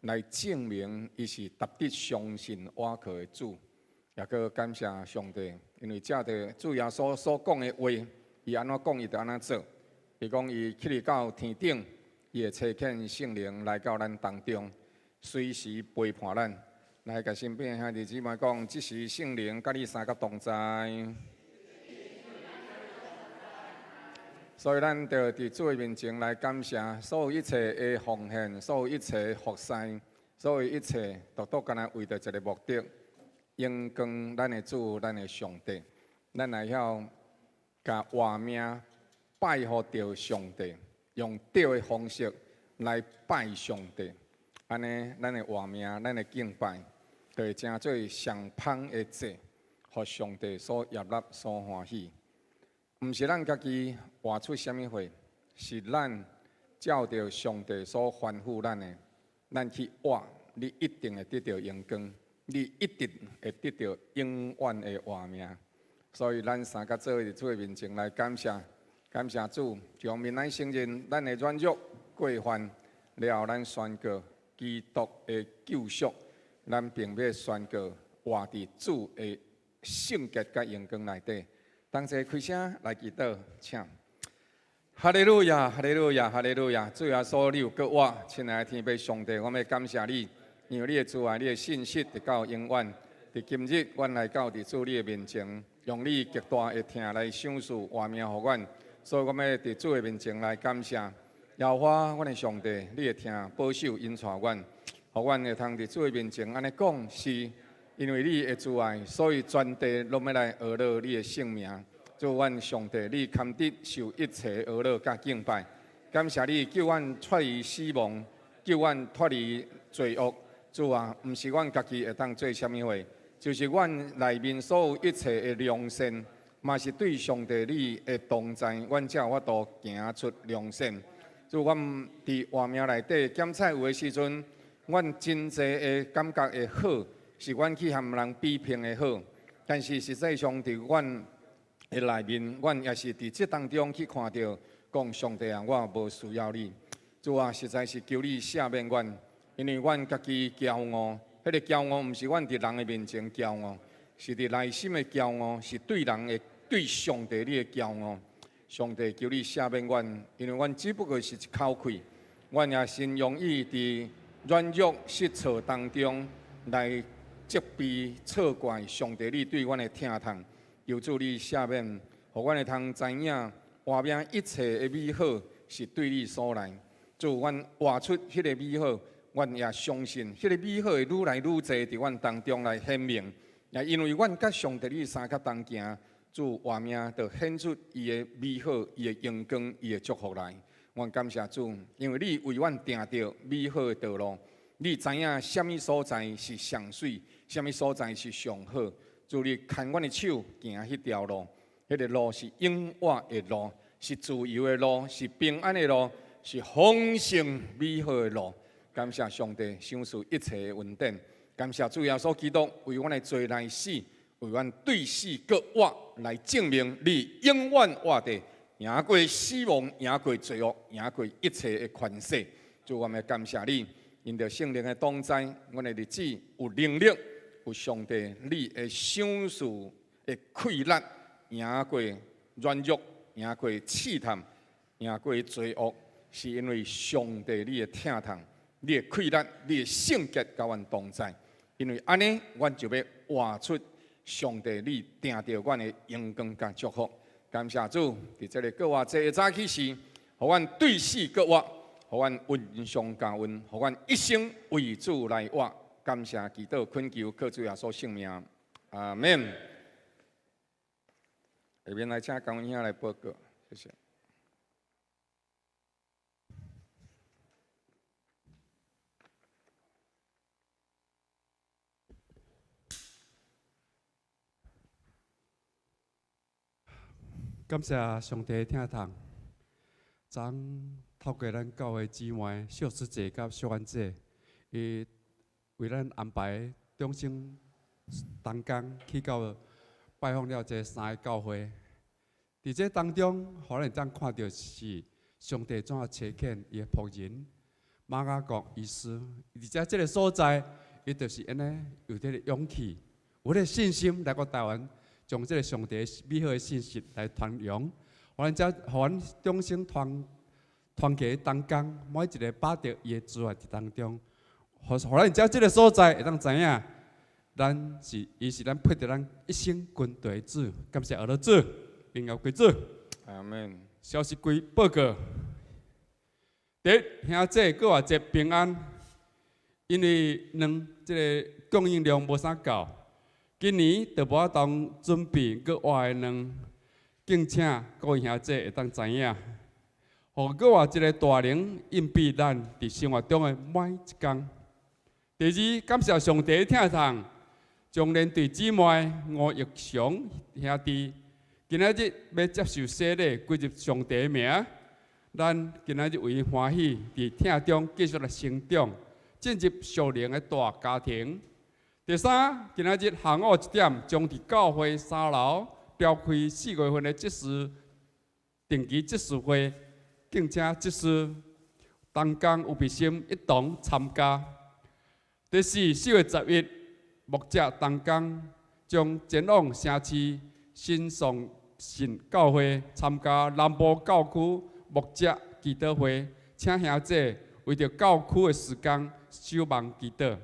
来证明伊是值得相信倚靠的主。也搁感谢上帝，因为借着主耶稣所讲的话，伊安怎讲，伊就安怎做。伊讲伊起入到天顶，伊会差遣圣灵来到咱当中，随时陪伴咱。来，甲身边兄弟姊妹讲，即时圣灵甲你三个同在。所以，咱着伫主的面前来感谢所有一切的奉献，所有一切的服侍，所有一切，独独干那为着一个目的，荣光咱的主，咱的上帝。咱来晓甲活命拜互着上帝，用对的方式来拜上帝。安尼，咱的活命，咱的敬拜，就会成做上芳的祭，互上帝所悦纳、所欢喜。毋是咱家己活出啥物货，是咱照着上帝所吩咐咱的，咱去活，你一定会得到荣光，你一定会得到永远的活命。所以，咱三个做伫主的面前来感谢，感谢主，将面来承认咱的软弱过犯，了后咱宣告基督的救赎，咱并要宣告活伫主的圣洁甲荣光内底。同齐开声来祈祷，请。哈利路亚，哈利路亚，哈利路亚！主耶稣，你有搁我，亲爱的天父上帝，我们感谢你，因为你的慈爱、你的信息直到永远。伫今日，阮来到伫主你的面前，用你极大的疼来赏赐活命互阮，所以我们伫主的面前来感谢。邀我，阮的上帝，你的疼保守引带阮，互阮会通伫主的面前安尼讲是。因为你的慈爱，所以全地拢要来学乐你的圣名。主，阮上帝，你堪得受一切学乐甲敬拜。感谢你救阮脱离死亡，救阮脱离罪恶。主啊，毋是阮家己会当做啥物货，就是阮内面所有一切的良善，嘛是对上帝你的同在，阮才有法度行出良善。主，阮伫活命内底检测有的时阵，阮真侪的感觉会好。是阮去和人比拼的好，但是实际上伫阮的内面，阮也是伫这当中去看到，讲上帝啊，我无需要你。主啊，实在是求你赦免阮，因为阮家己骄傲，迄个骄傲毋是阮伫人的面前骄傲，是伫内心的骄傲，是对人的、对上帝你的骄傲。上帝求你赦免阮，因为阮只不过是一口气，阮也真容易伫软弱失措当中来。责备、错怪上帝，你对阮的疼痛，求主你赦免，互阮会通知影，活命一切的美好是对你所来。主，阮活出迄个美好，阮也相信，迄个美好会愈来愈侪伫阮当中来显明。也因为阮甲上帝你三脚同行，主活命就显出伊的美好、伊的荣光、伊的祝福来。阮感谢主，因为你为阮定着美好的道路。你知影什么所在是上水，什么所在是上好。主，你牵阮的手行迄条路，迄个路是永活的路，是自由的路，是平安的路，是丰盛美好的路。感谢上帝赏赐一切的恩典，感谢主耶稣基督为阮的罪来死，为阮对死搁活来证明你永远活着，赢过死亡，赢过罪恶，赢过一切的权势。主，我们感谢你。因着圣灵的同在，阮的日子有能力，有上帝你的赏赐的溃烂，赢过软弱，赢过试探，赢过罪恶，是因为上帝你的疼痛，你的溃烂，你的圣洁甲阮同在。因为安尼，阮就要活出上帝你定着阮的荣光甲祝福。感谢主，伫这个过活节的早起时，互阮对死过活。互阮运上加运，互阮一生为主来活。感谢祈祷恳求，靠主耶稣圣名，阿门。下面来请高文兄来报告，谢谢。感谢上帝听堂，透过咱教会姊妹小师姐甲小安姐，伊为咱安排中心同工去到拜访了这3个教会。伫这当中，互咱当看到是上帝怎啊差遣伊的仆人，马雅各医师，而且这个所在，伊就是安尼有这个勇气，有这个信心来到台湾，将这个上帝美好的信息来传扬。互咱众生团结同工，每一个把握伊的资源伫当中，互咱遮这个所在会当知影，伊是咱配得咱一生军队主，感谢俄罗主，荣耀归主。阿门。消息归报告。第一，兄弟各话节平安，因为这个供应量无啥够，今年就无法当准备各话的敬请各位兄弟会当知影，互各话一个大能应庇咱伫生活中的每一天。第二，感谢上帝听从，将连对姊妹吴玉祥兄弟。今仔日要接受洗礼，归入上帝的名，咱今仔日为因欢喜，伫听中继续来成长，进入属灵的大家庭。第三，今仔日下午1点，将伫教会3楼召开4月份的祭祀定期祭祀会，敬请祭祀同工有必心一同参加。第四，4月11日，牧者同工将前往城市新宋信教会参加南部教区牧者祈祷会，请兄弟为着教区的事工守望祈祷。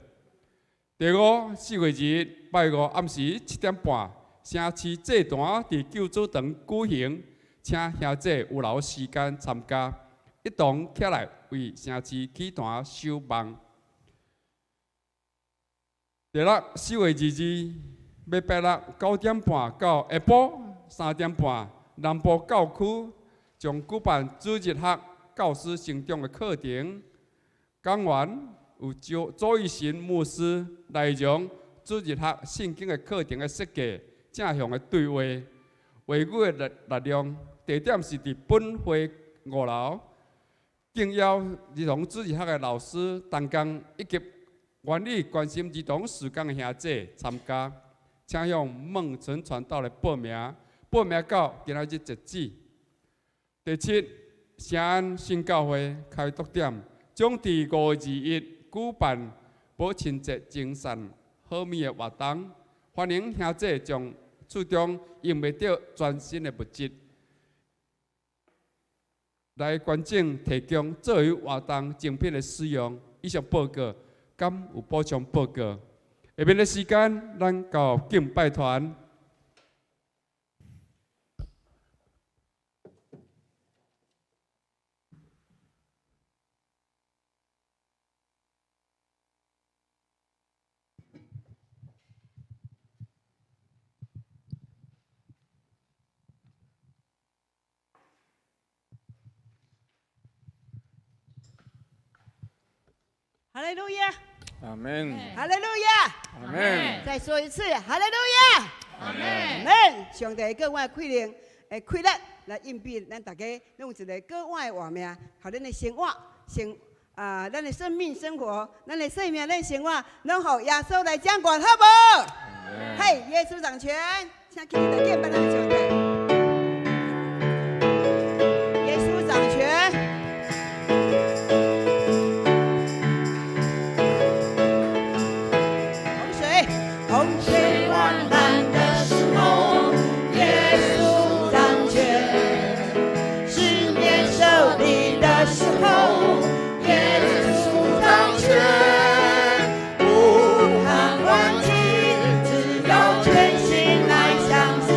第五，4月2日拜五暗时7点半，城市祭坛伫救主堂举行，请兄弟有留时间参加，一同起来为城市祈坛守望。第六，4月22日要拜六9点半到下晡3点半，南部教区将举办主日学教师成长的课程，讲员有周义新牧师内容主日学圣经的课程的设计，正向的对话，话语的力量。地点是伫本会5楼，敬邀儿童主日学的老师同工以及愿意关心儿童事工的兄弟参加，请向孟村传道来报名。报名到今仔日截止。第七，城安新教会开拓点将伫5月2日举办母亲节精神好米的活动，欢迎兄弟将厝中用袂到全新的物质来捐赠提供作为活动精品的使用。以上报告，敢有补充报告？下面的时间，咱到敬拜团。哈利路亚，阿门，哈利路亚，阿门。再说一次，哈利路亚，阿门，阿门。上帝各位开灵，开力来应币，咱大家用一个各位的活命，互咱的生活、咱的生命生活、咱的生命、咱生活，拢互耶稣来掌管，好无？嘿，耶稣掌权，请起来敬拜咱的上帝。耶稣掌权。洪水泛滥的时候，耶稣掌权；四面受敌的时候，耶稣掌权。不看环境，只要全心来相信，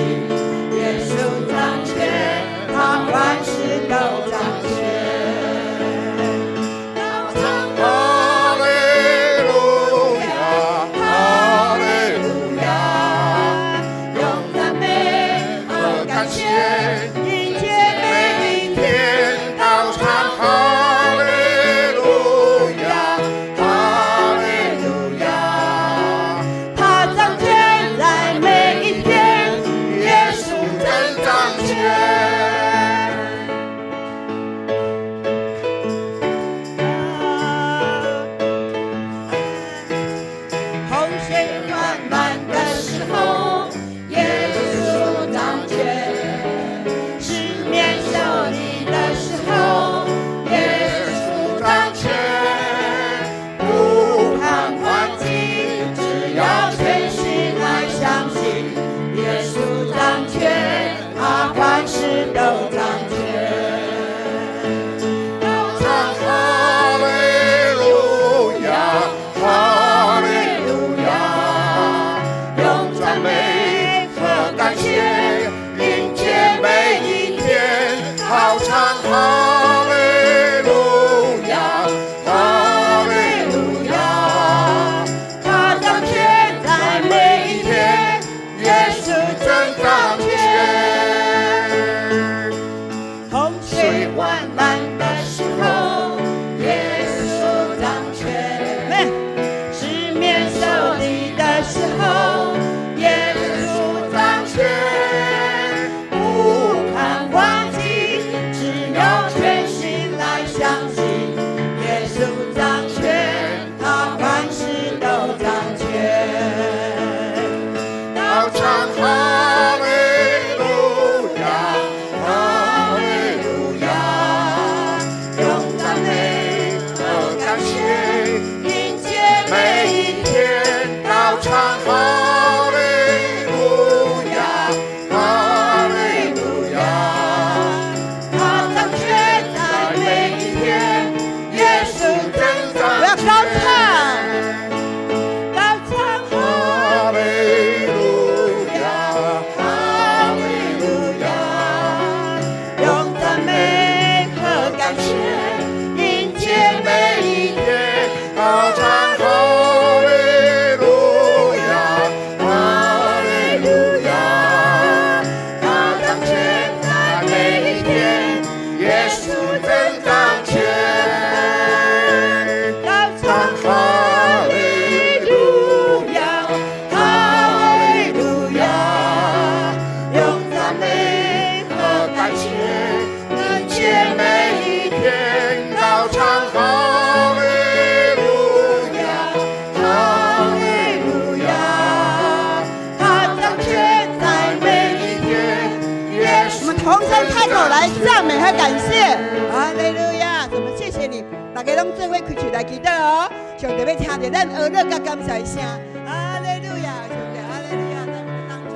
他感谢，哈利路亚！怎么谢谢你？大家拢做伙开嘴来祈祷哦，上帝要听着咱儿女甲感谢声，哈利路亚！上帝，哈利路亚！在我们当中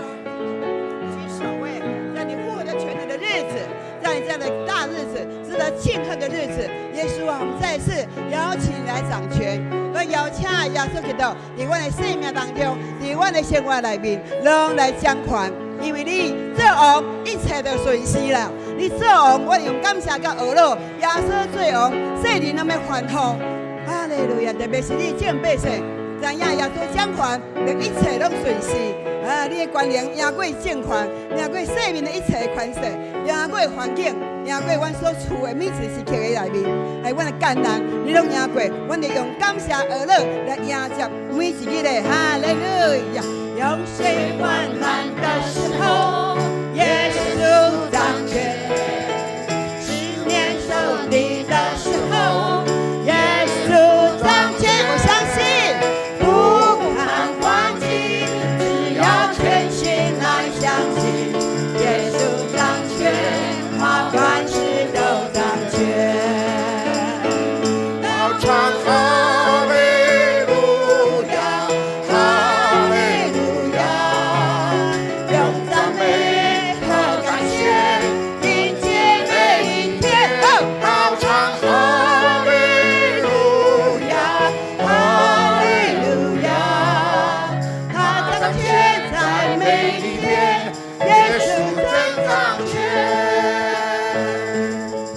去守卫，在你复活的全能的日子，在你这样的大日子，值得庆贺的日子，耶稣啊，我们再一次邀请你来掌权。我邀请耶稣基督，在我的生命当中，在我的生活里面，拢来掌权。因为你做王，一切都顺遂了。你做王，我用感谢甲学乐，耶稣做王，世人那么欢呼。哈利路亚！特别是你众百姓，知影耶稣掌权，令一切拢顺遂。啊，你的权能赢过政权，赢过世面的一切权势，赢过环境，赢过阮所处的每一时刻的内面。哎，阮的艰难，你拢赢过，阮就用感谢而乐来迎接每一日的哈利路亚。有谁患难的时候，耶稣掌权；十年受敌的时候，耶稣掌权。我相信，不看环境，只要全心来相信，耶稣掌权，他万事都掌权。要唱哈利路亚，哈利路亚，用赞美和感谢迎接每一天。要唱哈利路亚，哈利路亚，他掌权在每一天，耶稣真掌权。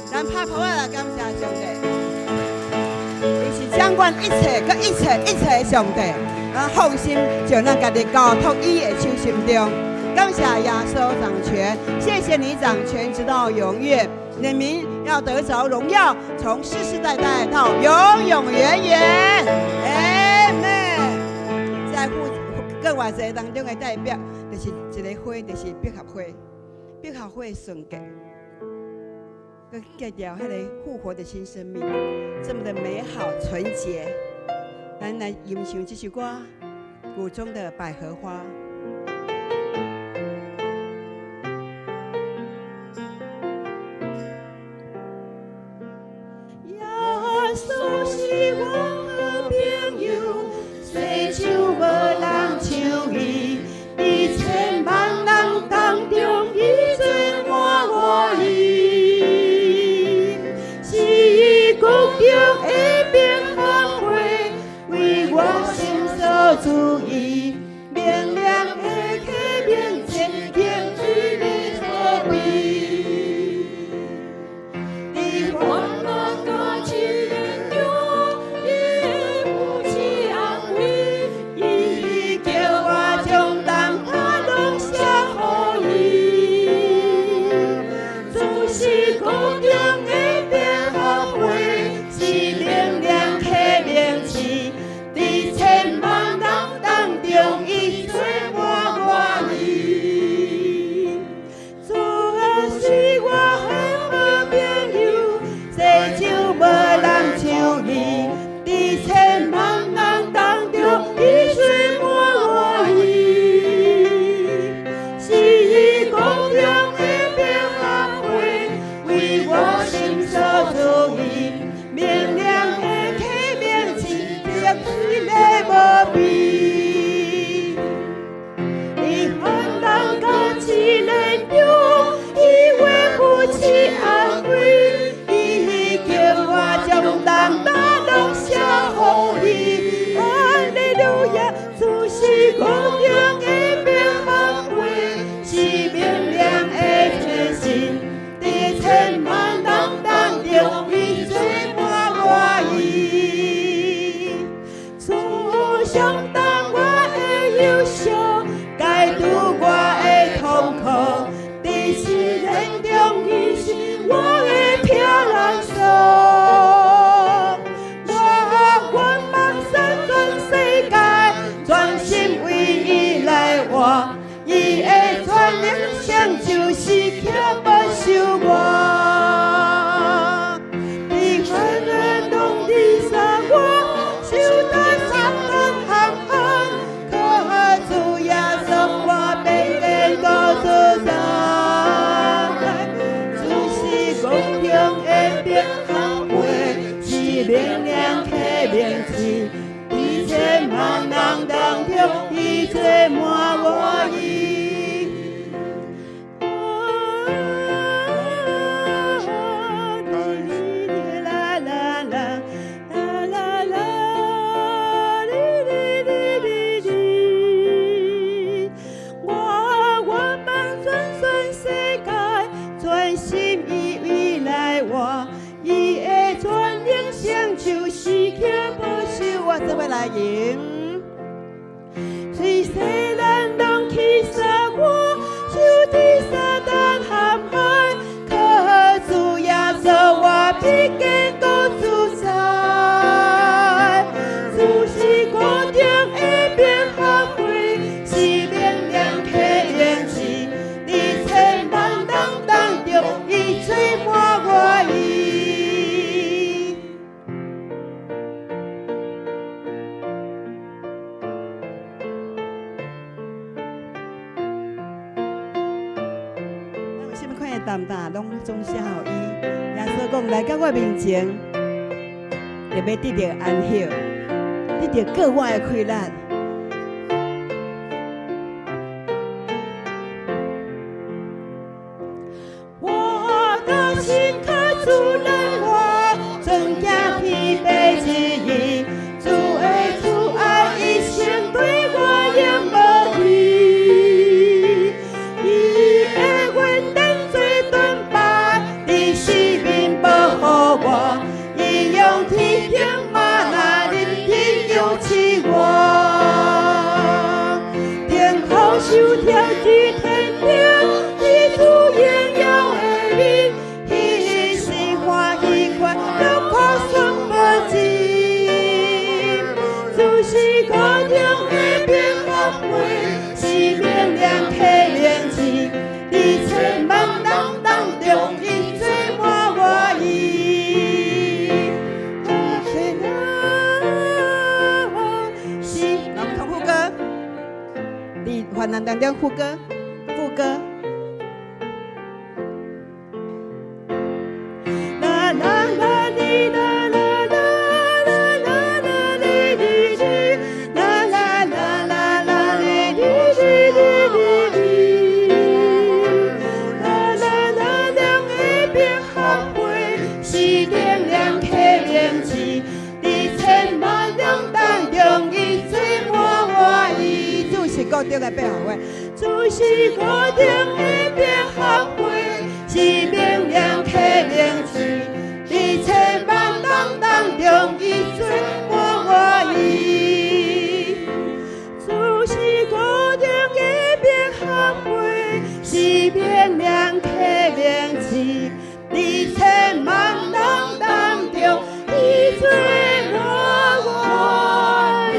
咱拍鼓啊，感谢上帝，你是掌管一切、跟一切的上帝。咱放心，将咱家己交托伊的手心中。感谢耶稣掌权，谢谢你掌权直到永远。人民要得着荣耀，从世世代代到永永远远。阿门。在各外在当中的代表，就是一个会，就是百合会，百合会顺格。佮介绍迄个复活的新生命，这么的美好纯洁。咱来吟唱这首歌，谷中的百合花。耶稣是我好朋友，世上无人像伊，伫千万人当中，伊最满我意。谷中的百合花，为我心所注意，明亮的溪面前，停水的所位。你看我多情人中，伊的母亲安慰，伊叫我将担他拢卸予伊，就是谷中的。伫千万人当中，伊做满我意。啦啦啦啦啦啦，哩哩哩哩哩，我梦全世界，全心意为来活，伊的全能成就，时刻保守我，做要来赢。随世人拢去杀我，受敌撒旦陷害，可主耶稣我披肩高自在。主是固定的变合会，是明亮客灵气，伫千万人当中，伊做满我意。咱有什么款的担当，拢总写互伊。耶稣讲来到我面前，就要得到安息，得到各外的快乐。我的心可主人我，真假疲惫之意，主的主爱一生对我永无离。伊的稳定最盾牌，伫生命保护我，伊用天平马拿任天勇气我，顶头受挑战天平，伊主应有的面，喜是欢喜快，都靠双无尽。主是固定的变合会，是明亮客灵气，伫千万人当中，伊做满我意。是，我们唱副歌，伫患难当中副歌，副歌。啦啦啦哩啦啦啦啦啦啦哩哩哩，啦啦啦啦啦哩哩哩哩哩，啦啦啦两个变合会，是明亮客灵气，伫千万人当中，伊做满我意。主是固定的变合会，主是固定的变合会，是明亮客灵气，伫千万人当中，伊做满我意。主是固定的变合会，是明亮客灵气，伫千万人当中，伊做满我意。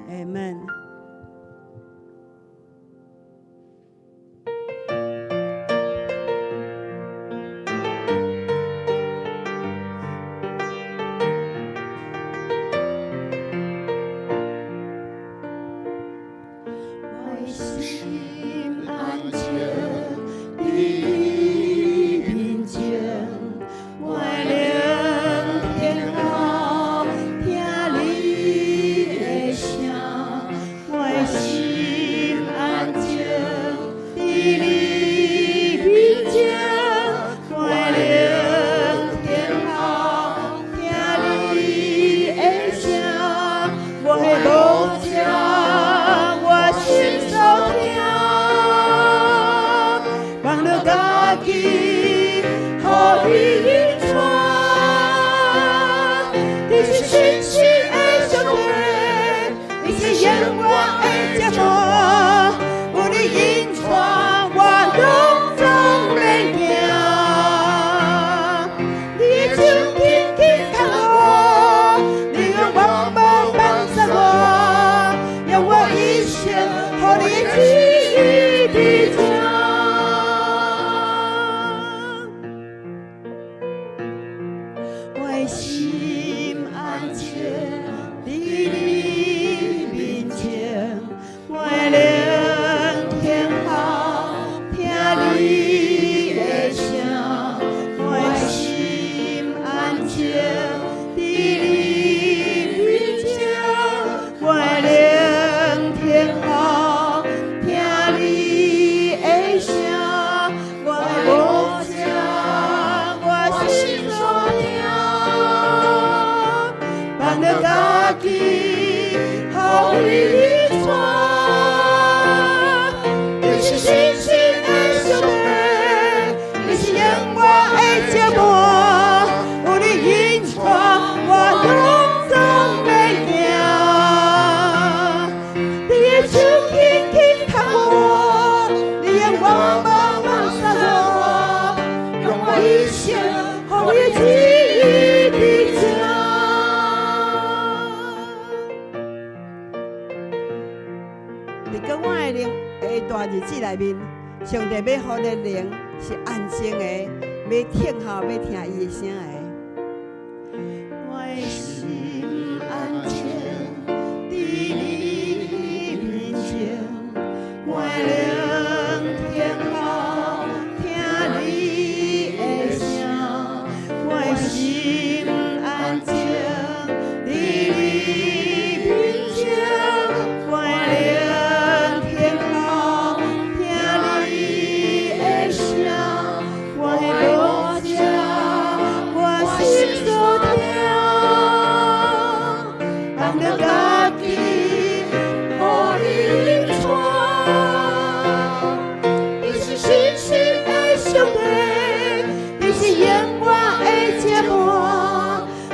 Amen。我心安静，你平静，我灵天后听你的声。我心安静，你平静，我灵天后听你的声。我的梦想，我亲手听，忘了家己，予伊引带。你是信心的上帝，你是永远的接伴，有你引带，我拢总能行。你的手紧紧牵我，你用万无放下我，让我一生予你旨意的听。我心安静，你面前，我灵天后听你的声。我心安静。面，上帝要互你灵是安静的，要听候要听伊的声的。我的心安静，伫你面前，我的灵听候听你的声，我的心安静，伫你面前，我的灵听候听你的声，我的路者，我心所听，让着家己互你带。你是信心的上帝，你是永远的接伴，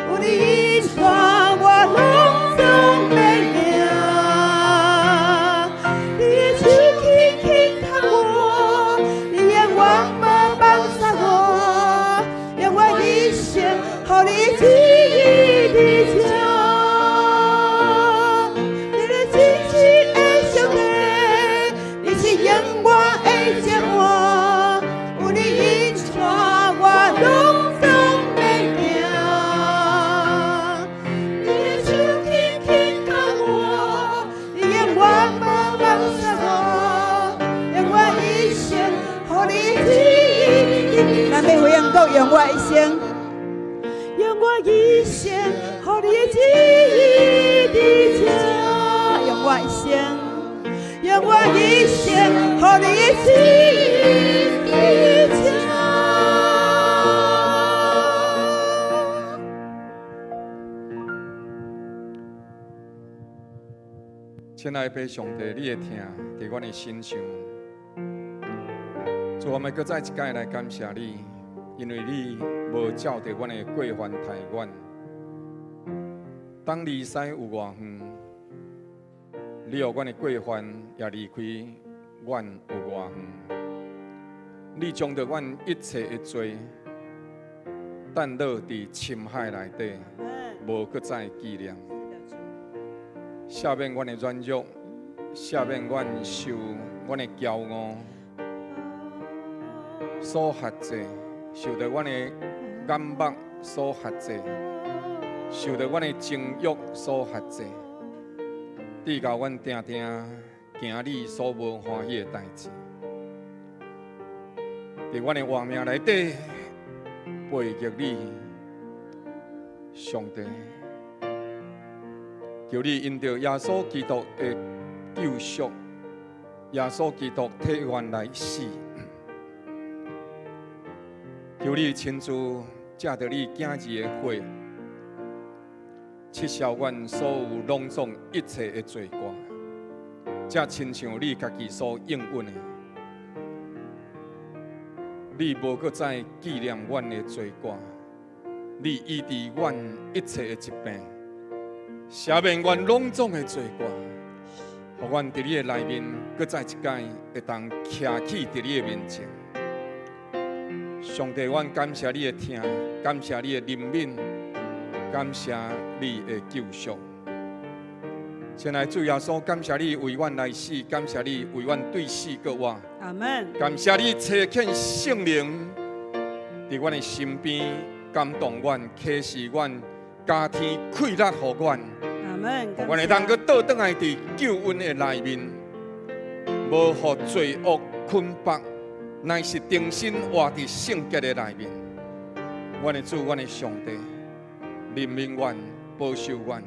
有你引带我拢总袂惊。你的手轻轻托我，你永远无放下我，永远一生互你旨意伫这。你是信心的上帝，你是永远的接伴，有你引带我拢总袂惊。你的手轻轻托我，你永远无放下我，永远一生互你旨意。咱要回应到永远一生，永远一生互你的旨意伫这。永远一生，永远一生互你的旨意伫这。亲爱的上帝，你的听伫阮的心上。主，我们搁再一届来感谢你，因为你无照着阮的过犯待阮。当离西有偌远，你予阮的过犯也离开阮有偌远。你将着阮一切的罪，弹落伫深海内底，无搁再纪念。赦免阮的软弱，赦免阮受阮的骄傲所辖制，受到阮的眼目所辖制，受到阮的情欲所辖制，指教阮定定行你所无欢喜的代志，伫阮的活命内底背逆你，上帝。求你因着耶稣基督的救赎，耶稣基督替阮来死。求你亲自借着你囝儿的血，撤销阮所有拢总一切的罪过，才亲像你家己所应允的。你无搁再纪念阮的罪过，你医治阮一切的疾病。赦免阮拢总的罪过，互阮伫你的内面，搁再一届会当徛起伫你的面前。上帝，阮感谢你的听，感谢你的怜悯，感谢你的救赎。亲爱的主耶稣，感谢你为阮来死，感谢你为阮对死搁活。阿门。感谢你差遣圣灵伫阮的身边，感动阮，启示阮。加添快乐予阮，互阮会当去倒转来伫救恩的内面，无互罪恶捆绑，乃是重新活伫圣洁的内面。阮的主，阮的上帝，怜悯阮，保守阮。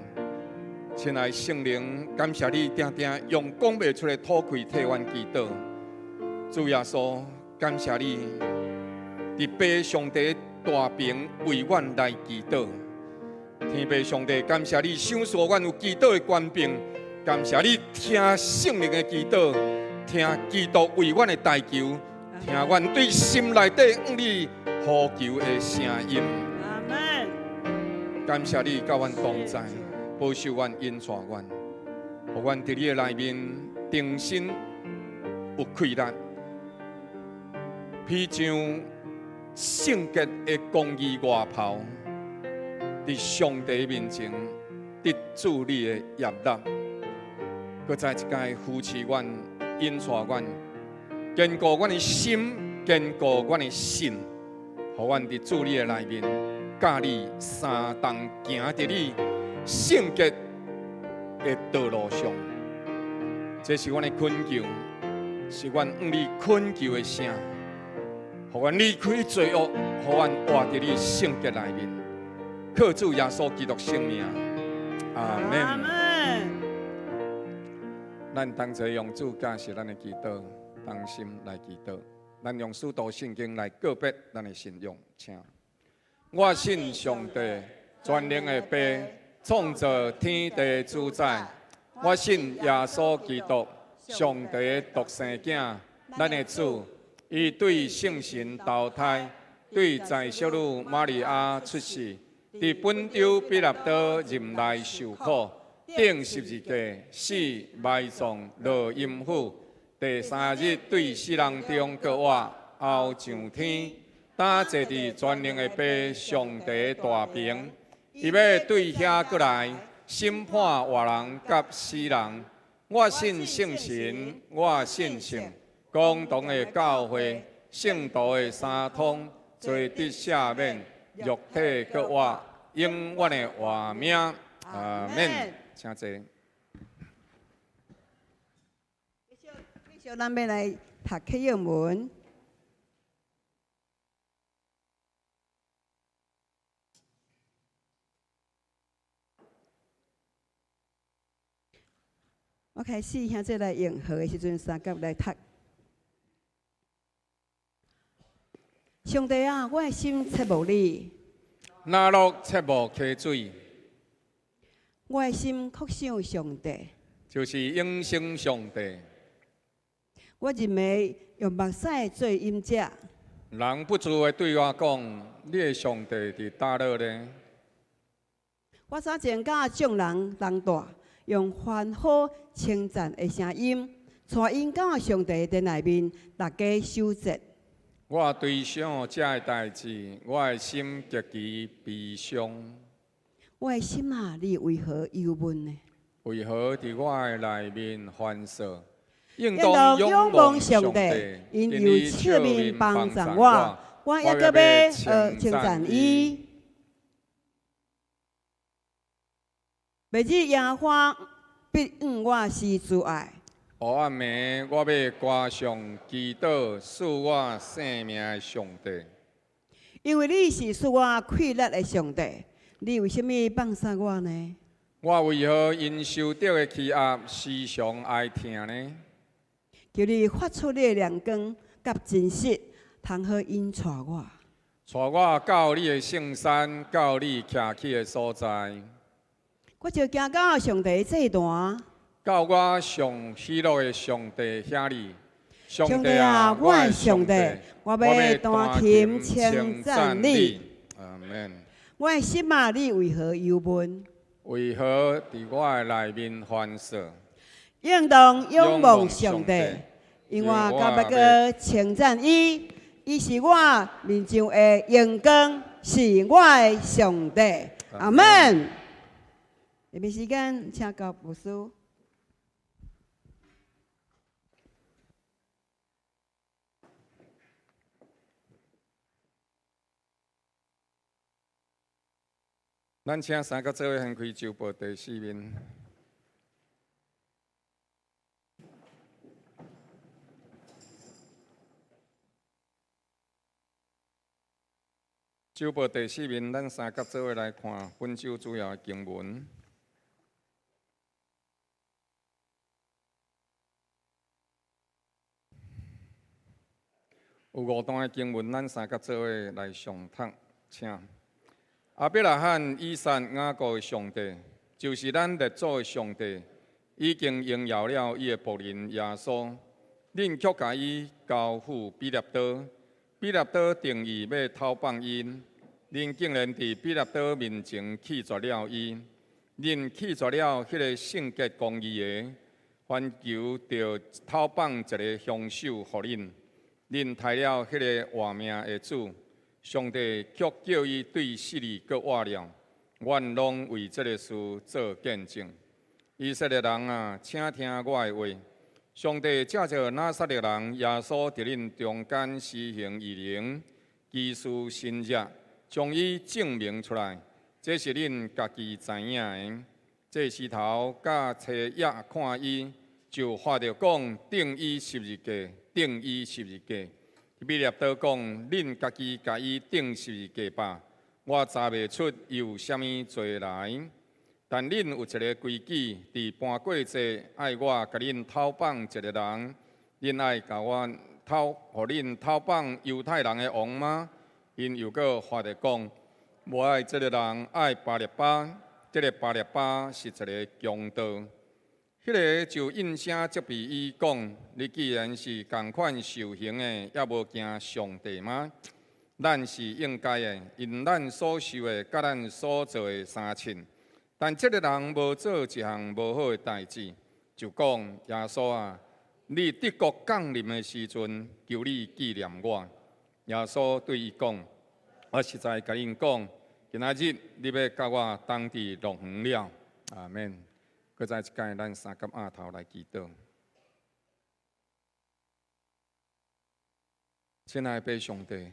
亲爱的圣灵，感谢你定定用讲袂出的吐气替阮祈祷。主耶稣，感谢你伫爸上帝大屏为阮来祈祷。天父上帝，感谢你赏赐阮有祈祷的权柄，感谢你听圣灵的祈祷，听基督为阮的代求，听阮对心内底向你呼求的声音。阿门。感谢你甲阮同在，保守阮、引带阮，互阮伫你的内面重新有快乐，披上圣洁的公义外袍。伫上帝面前得主你的业纳，搁再一届扶持阮、引带阮，坚固阮的心，坚固阮的心，互阮伫主你的内面，甲你三同行伫你圣洁的道路上。这是阮的恳求，是阮向你恳求的声，互阮离开罪恶，互阮活伫你圣洁内面。靠主耶稣基督圣名，阿门。阿门。咱同齐用主教是咱的祈祷，同心来祈祷。咱用使徒圣经来告别咱的信仰，请。我信上帝，全能的爸，创造天地主宰。我信耶稣基督，上帝的独生囝，咱的主。伊对圣神投胎，对在小女玛利亚出世，伫本州彼拉多任内受苦。钉十字架，死埋葬落阴府，第三日对死人中搁活，后上天，打坐伫全能的爸上帝大屏，伊要对遐过来审判活人甲死人。我信圣神，我信圣，共同的教会，圣道的三通，罪得赦免，肉体搁活，永远的活命。阿门。请坐。继续，咱要来读启应文。我开始现在来用号的时阵，三甲来读。上帝啊，我的心切慕你，那落切慕溪水，我的心渴想上帝。就是永生上帝。我认为用目屎做饮者，人不住的对我讲：“你的上帝伫叨落呢？”我早前甲众人同大，用欢呼称赞的声音，带因到上帝的内面，大家守节。我对想这个代志，我的心极其悲伤。我的心啊，你为何忧闷呢？为何伫我的内面烦躁？应当当仰望上帝，因有笑面帮助我，我也搁要称赞伊。每日夜花必向我施主爱。黑暗暝，我要歌颂祈祷赐我生命的上帝。因为你是赐我快乐的上帝，你为什么放下我呢？我为何因受到的欺压时常哀痛呢？求你发出你的亮光甲真实，通好引带我。带我到你的圣山，到你徛起的所在。我就行到上帝这段。到我上喜乐的上帝遐里。上帝啊，我的上帝，我要弹琴称赞你。阿门。我的心啊，你为何忧闷？为何伫我的内面烦躁？应当仰望上帝，因为我甲要个称赞伊，伊是我面上的阳光，是我的上帝。阿门。下面时间，请教牧师。咱请三个做伙掀开周报第4面。周报第4面，咱三个做伙来看本周主要的经文。有5段的经文，咱三个做伙来上读，请。阿伯拉罕、以撒、雅各的上帝，就是咱列祖的上帝，已经应邀了伊的仆人耶稣。恁却甲伊交付彼拉多，彼拉多定义要偷放因，恁竟然伫彼拉多面前弃绝了伊。恁弃绝了迄个圣洁公义的，反求着偷放一个凶手互恁。恁杀了迄个活命的主。上帝却叫伊对死里搁活了，阮拢为这个事做见证。以色列人啊，请听我的话，上帝借着拿撒勒人耶稣伫恁中间施行异能，奇事神迹，将伊证明出来。这是恁家己知影的。这时头甲车也看伊，就发着讲定伊十字架，定伊十字架。比列倒讲，恁家己甲伊定十字架吧。我查袂出伊有啥物罪来。但恁有一个规矩，伫搬过节爱我甲恁讨绑一个人，恁爱甲我互恁讨绑犹太人的王吗？因又搁发着讲，无爱这个人爱巴列巴，这个巴列巴是一个强盗。迄个就应声责备伊讲：你既然是共款受刑的，也无惊上帝吗？咱是应该的，因咱所受的甲咱所做的相称。但这个人无做一项无好的代志，就讲耶稣啊，你德国降临的时阵，求你纪念我。耶稣对伊讲：我实在甲恁讲，今仔日你要甲我同伫乐园了。阿免。搁再一届，咱三甲亚头来祈祷。亲爱的上帝，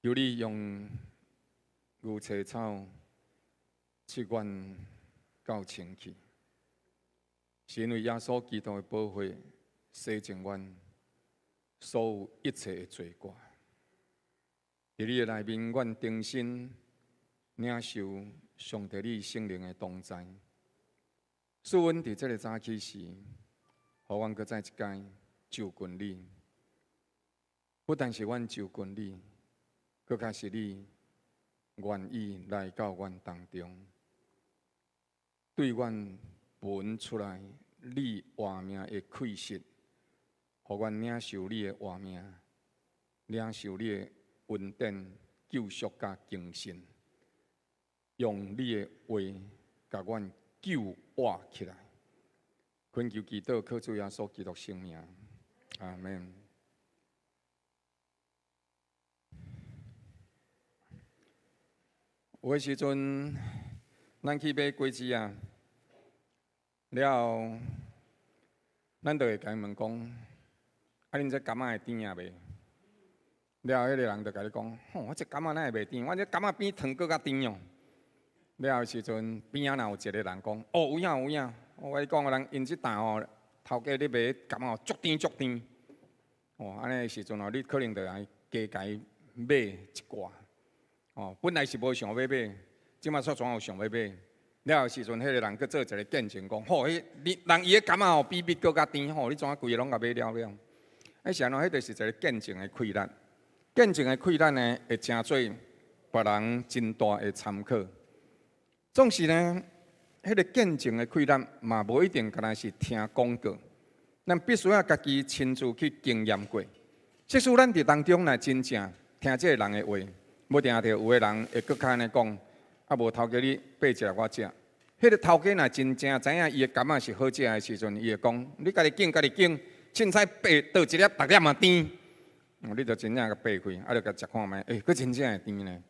求你用牛车草赐阮到清气，是因为耶稣基督的宝血洗净阮所有一切的罪过。伫你的内面，阮重新领受上帝你圣灵的同在，使阮伫这个早起时，互阮搁再一届就近你。不但是阮就近你，搁较是你愿意来到阮当中，对阮分出来你活命的气息，互阮领受你的活命，领受你的恩典、救赎甲精神。用你的话，甲阮救活起来。恳求祈祷，靠主耶稣基督圣名，阿门。有诶时阵，咱去买果子啊，了，咱就会甲伊问讲：啊，恁这柑仔会甜啊袂？了，迄个人就甲你讲：吼，我这柑仔哪会袂甜？我这柑仔比糖搁较甜哦。了后时阵，边仔若有一个人讲：哦，有影有影。我跟你讲，人因即担吼，头家咧卖柑仔足甜足甜。哦，安尼时阵哦，你可能就爱加甲伊买一寡。哦，本来是无想要买，即马煞总有想要买。了后时阵，迄个人去做一个见证，讲：吼，迄人伊个柑仔吼比蜜搁较甜，吼，你怎啊规个拢甲买了了？迄是安怎？迄就是一个见证的困难。见证的困难呢，会成做别人真大的参考。总是呢，迄个见证的困难嘛，无一定干那是听广告，咱必须要家己亲自去经验过。即使咱伫当中若真正听这个人的话，无定着有个人会搁较安尼讲，啊无头家你爬一个我食。迄个头家若真正知影伊的柑仔是好食的时阵，伊会讲：你家己拣，家己拣，凊彩爬倒一粒，逐粒嘛甜。你着真正甲爬开，啊，着甲食看觅，佫真正会甜呢。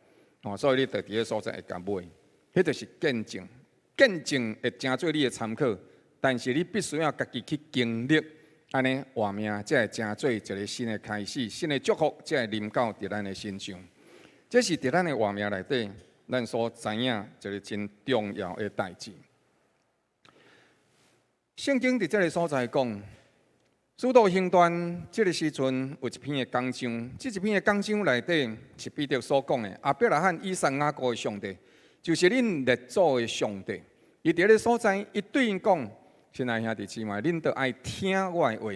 哦，所以你着伫个所在会甲买。迄就是见证，见证会成做你的参考，但是你必须要家己去经历，安尼活命才会成做一个新的开始，新的祝福才会临到伫咱的身上。这是伫咱的活命内底，咱所知影一个真重要的代志。圣经伫这个所在讲，使徒行传这个时阵有一篇的讲章，这一篇的讲章内底是彼得所讲的：阿伯拉罕、以撒、雅各的上帝。就是恁列祖的上帝，伊伫个所在，伊对因讲：亲爱兄弟姊妹，恁都爱听我的话。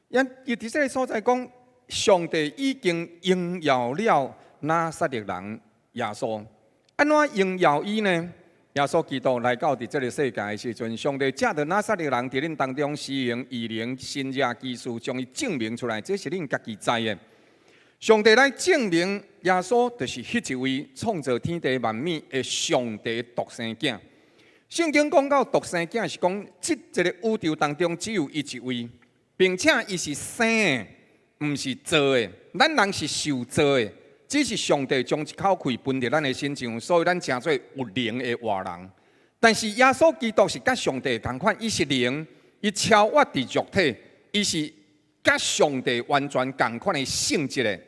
伊伫这个所在讲，上帝已经荣耀了拿撒勒人耶稣。安怎荣耀伊呢？耶稣基督来到伫这个世界的时阵，上帝借着拿撒勒人伫恁当中施行异能、神迹奇事，将伊证明出来，这是恁家己知的。上帝来证明耶稣就是迄一位创造天地万物的上帝独生囝。圣经讲到独生囝是讲，即一个宇宙当中只有伊一位，并且伊是生的，毋是造的。咱人是受造的，只是上帝将一口气分伫咱的身上，所以咱称做有灵的活人。但是耶稣基督是甲上帝同款，伊是灵，伊超越伫肉体，伊是甲上帝完全同款的性质的，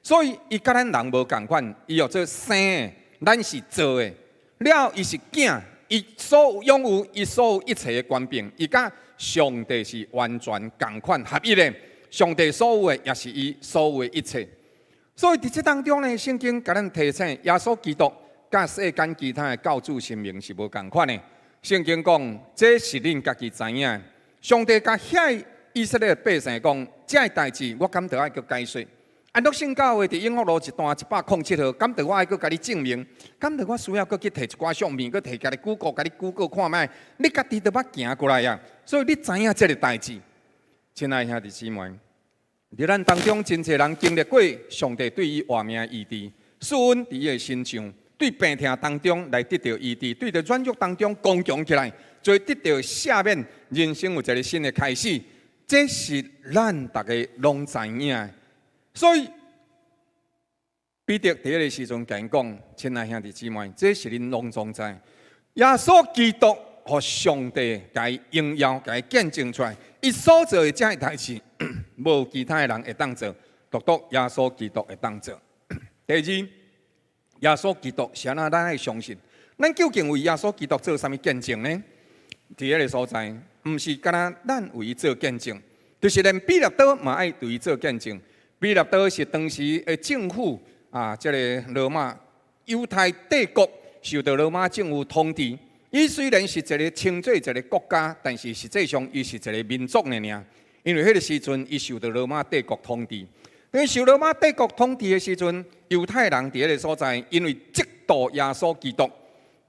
所以伊甲咱人无同款，伊要做生的，咱是做的。了，伊是囝，伊所有拥有伊所有一切的权柄，伊甲上帝是完全同款合一的。上帝所有的也是伊所有的一切。所以伫这当中呢，圣经甲咱提醒，耶稣基督甲世间其他的教主生命是无同款的。圣经讲，这是恁家己知影。上帝甲遐以色列百姓讲，这代志我敢得爱去解说。安乐圣教会伫永福路一段107号，敢得我爱去甲你证明？敢得我需要去摕一寡相片，去摕家己Google，甲你 Google 看卖，你家己都捌行过来呀。所以你知影这个代志。亲爱兄弟姊妹，伫咱当中真侪人经历过上帝对伊活命医治，赐恩伫伊的身上，对病痛当中来得到医治，对着软弱当中刚强起来，就得到赦免，人生有一个新的开始。这是咱大家拢知影。所以彼得伫迄个时阵甲因讲：亲爱兄弟姊妹，这是恁拢总知。耶稣基督和上帝甲伊荣耀，甲伊见证出来。伊所做的这些代志，无其他的人会当做，独独耶稣基督会当做。第二，耶稣基督是安怎咱爱相信？咱究竟为耶稣基督做啥物见证呢？伫迄个所在，毋是干那咱为伊做见证，就是连彼得多嘛爱对伊做见证。彼得多是当时的政府这个罗马犹太帝国受到罗马政府统治。伊虽然是一个称作一个国家，但是实际上伊是一个民族的尔。因为迄个时阵，伊受到罗马帝国统治。当受罗马帝国统治的时阵，犹太人伫迄个所在，因为嫉妒耶稣基督，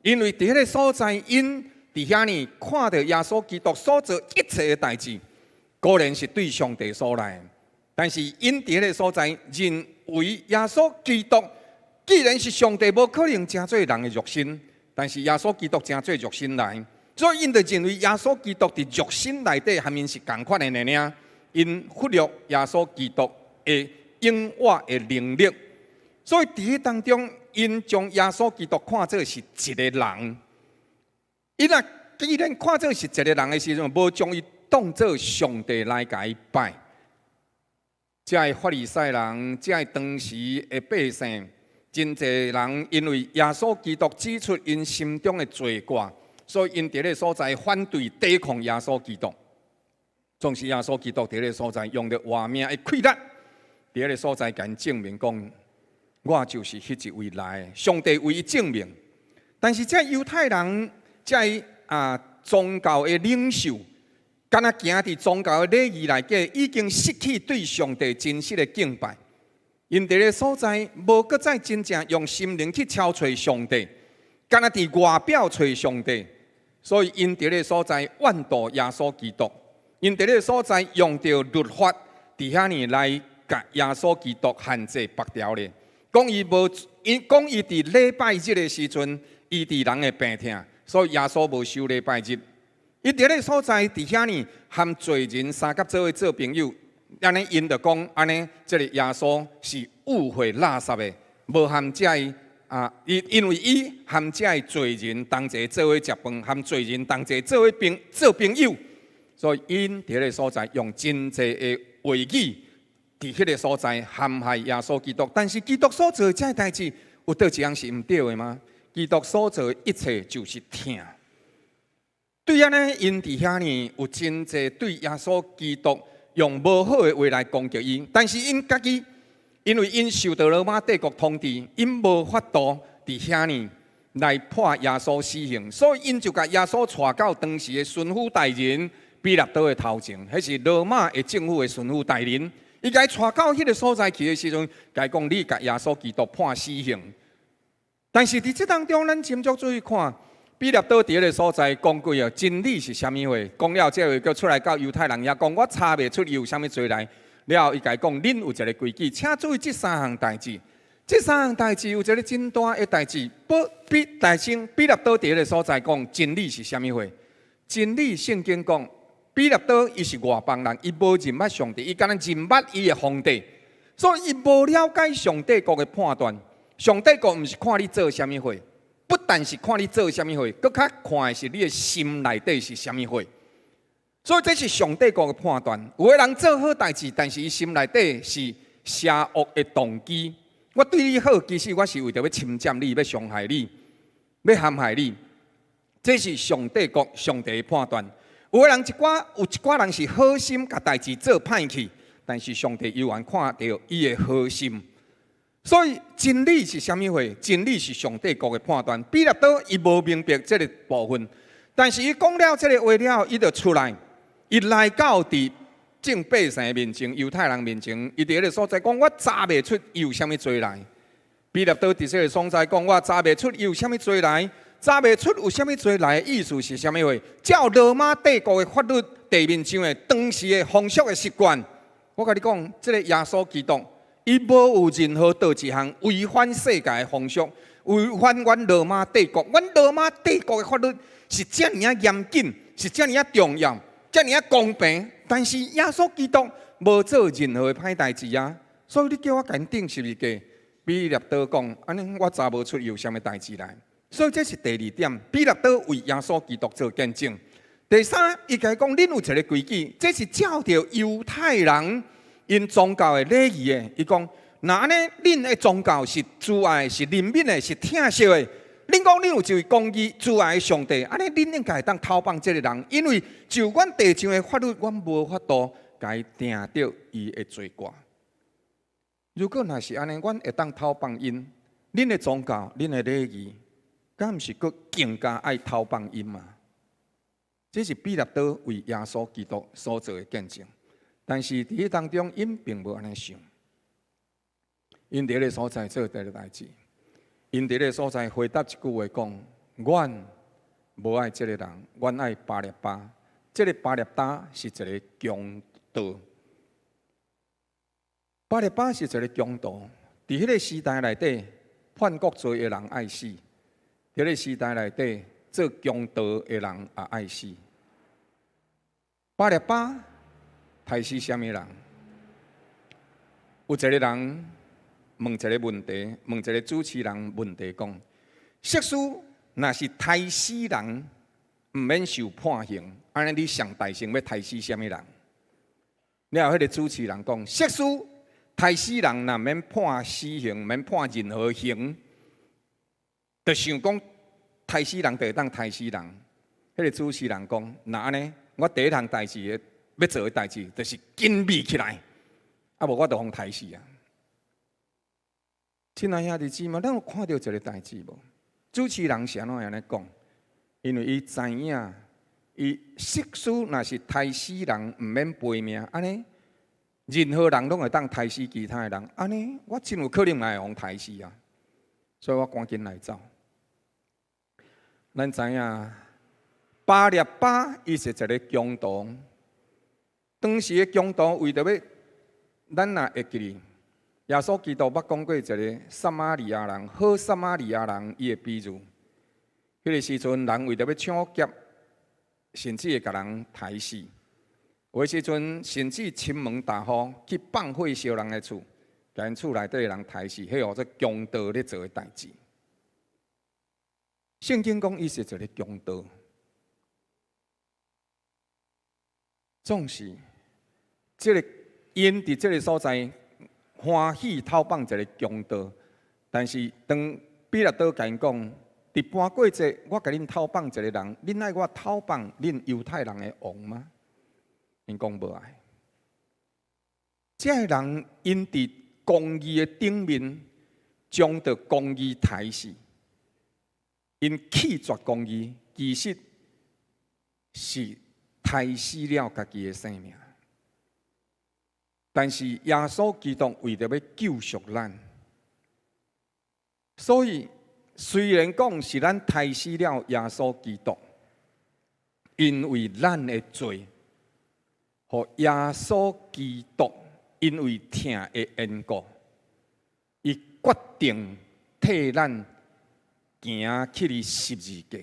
因为伫迄个所在，因伫遐呢看到耶稣基督所做一切的代志，果然是对上帝所来。但是因伫迄个所在，认为耶稣基督既然是上帝，无可能成做人的肉身。但是耶稣基督成做肉身来，所以因就认为耶稣基督伫肉身内底，含因是同款的尔。因忽略耶稣基督的永活的能力，所以伫迄当中，因将耶稣基督看作是一个人。伊若既然看作是一个人的时阵，无将伊当作上帝来甲伊拜。这些法利赛人，这些当时的百姓。真侪人因为耶稣基督指出因心中的罪过，所以因伫个所在反对抵抗耶稣基督。总是耶稣基督伫个所在用着活命的气力，伫个所在甲因证明讲，我就是迄一位来的，上帝为伊证明。但是这犹太人，这宗教的领袖，敢若行伫宗教的礼仪内底，已经失去对上帝真实的敬拜。因伫个所在，无搁再真正用心灵去敲找上帝，敢若伫外表找上帝，所以因伫个所在怨妒耶稣基督，因伫个所在用着律法伫遐呢来甲耶稣基督限制绑条咧，讲伊伫礼拜日的时阵，伊伫人的病痛，所以耶稣无守礼拜日。伊伫个所在伫遐呢，含罪人三甲做伙做朋友。安尼，因就讲安尼，这个耶稣是误会垃圾的，无含这因为伊含这罪人同齐做伙食饭，含罪人同齐做伙做朋友，所以因伫个所在用真济的话语，伫迄个所在陷害耶稣基督。但是基督所做的这代志，有倒一样是毋对的吗？基督所做的一切就是疼。对安尼，因伫遐呢有真济对耶稣基督。用无好的话来攻击伊，但是因家己，因为因受到罗马帝国统治，因无法度伫遐呢来破耶稣死刑，所以因就甲耶稣带到当时的巡抚大人彼拉多的头前，迄是罗马的政府的巡抚大人，伊甲伊带到迄个所在去的时阵，甲伊讲你甲耶稣基督判死刑。但是伫这当中，咱斟酌注意看。彼拉多伫个所在讲过真理是啥物话？讲了这话，叫出来到犹太人也讲，我查袂出有啥物罪来。了后，伊甲伊讲，恁有一个规矩，请注意这三项代志。这三项代志有一个真大的代志。彼拉多伫个所在讲真理是啥物话？真理圣经讲，彼拉多伊是外邦人，伊无认捌上帝，伊敢若认捌伊的皇帝，所以伊无了解上帝国的判断。上帝国毋是看你做啥物话。不但是看你做啥物货，搁较看的是你的心内底是啥物货。所以这是上帝国的判断。有的人做好代志，但是伊心内底是邪恶的动机。我对你好，其实我是为着要侵占你，要伤害你，要陷害你。这是上帝国上帝的判断。有的人有一寡人是好心，甲代志做歹去，但是上帝犹原看到伊的好心。所以真理是啥物货？真理是上帝国的判断。彼得多伊无明白这个部分，但是伊讲了这个话了，伊就出来，伊来到伫正百姓面前、犹太人面前，伊伫迄个所在讲：我查袂出伊有啥物罪来。彼得多伫这个所在讲：我查袂出伊有啥物罪来。查袂出有啥物罪来的意思是啥物话？照罗马帝国的法律地面上的当时的风俗的习惯，我甲你讲，这个耶稣基督，伊无有任何倒一项违反世界的风俗，违反阮罗马帝国。阮罗马帝国的法律是遮尔啊严谨，是遮尔啊重要，遮尔啊公平。但是耶稣基督无做任何的歹代志啊，所以你叫我甲因定十字架。彼得多讲，安尼我查无出有啥物代志来。所以这是第二点，彼得多为耶稣基督做见证。第三，伊甲伊讲，恁有一个规矩，这是照着犹太人因宗教的礼仪的。伊讲，那安尼，恁的宗教是慈爱、是怜悯的、是疼惜的。恁讲恁有一位公义、慈爱的上帝，安尼恁应该当偷放这个人，因为就阮地上的法律，阮无法度甲伊定着伊的罪过。如果若是安尼，阮会当偷放因，恁的宗教、恁的礼仪。敢毋是佫更加爱偷放因嘛？这是彼得多为耶稣基督所做的见证。但是伫迄当中，因并无安尼想。因伫迄个所在做第二代志，因伫迄个所在回答一句话讲：阮无爱这个人，阮爱巴列巴。这个巴列巴是一个强盗。巴列巴是一个强盗。伫迄个时代内底，犯国罪的人爱死。伫个时代内底，做强盗的人也爱死。巴列巴杀死什么人？有一个人问一个问题，问一个主持人问题讲：sek书若是杀死人，毋免受判刑，安尼你上大刑要杀死什么人？了后，迄个主持人讲：sek书杀死人，若免判死刑，免判任何刑。就想讲，杀死人就会当杀死人。迄个主持人讲：那安尼，我第一项代志要做的代志，就是紧密起来，啊无我就互杀死啊！亲爱兄弟姊妹，咱有看到一个代志无？主持人是安怎样讲？因为伊知影，伊sek书若是杀死人，毋免赔命，安尼任何人拢会当杀死其他的人，安尼我真有可能也会互杀死啊！所以我赶紧来走。咱知影，巴列巴伊是一个强盗。当时的强盗为着要，咱若会记，耶稣基督捌讲过一个撒玛利亚人，好撒玛利亚人伊的比喻。迄个时阵，人为着要抢劫，甚至会甲人杀死。有时阵，甚至亲门大户去放火烧人的厝，甲因厝内底的人杀死，迄号做强盗咧做的代志。圣经讲伊是一个强盗，总是这个因伫这个所在欢喜偷放一个强盗，但是当彼得多甲因讲，伫搬过节，我甲恁偷放一个人，恁爱我偷放恁犹太人的王吗？因讲无爱。这个人因伫公义的顶面，将着公义杀死。因弃绝公义，其实是杀死了家己的生命。但是耶稣基督为着要救赎咱，所以虽然讲是咱杀死了耶稣基督，因为咱的罪，和耶稣基督因为疼的缘故，伊决定替咱行去哩十字架，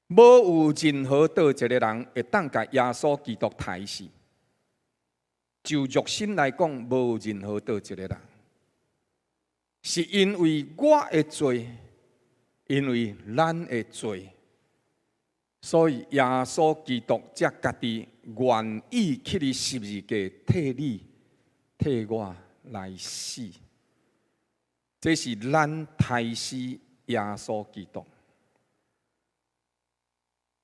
无有任何倒一个人会当甲耶稣基督杀死。就肉身来讲，无有任何倒一个人，是因为我的罪，因为咱的罪，所以耶稣基督才家己愿意去你十字架替你、替我来死。这是咱杀死耶稣基督，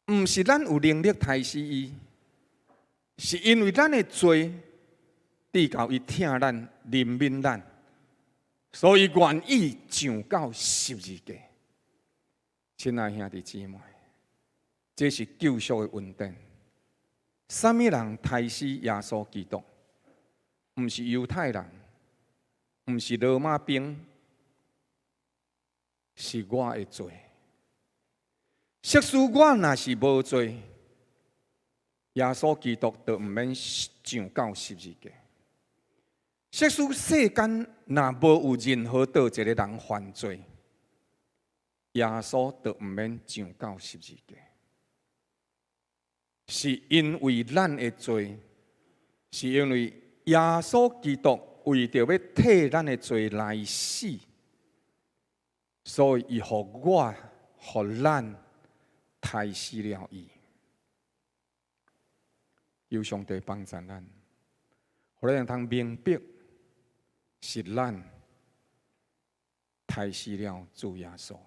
毋是咱有能力杀死伊，是因为咱的罪至到伊疼咱、怜悯咱，所以愿意上到十字架。亲爱兄弟姊妹，这是救赎的恩典。什么人杀死耶稣基督？毋是犹太人，毋是罗马兵，是我的罪。即使我若是无罪，耶稣基督就毋免上到十字架。即使世间若无有任何倒一个人犯罪，耶稣就毋免上到十字架。是因为咱的罪，是因为耶稣基督为着要替咱的罪来死，所以伊互我、互咱杀死了伊。求上帝帮助咱，互咱通明白，是咱杀死了主耶稣，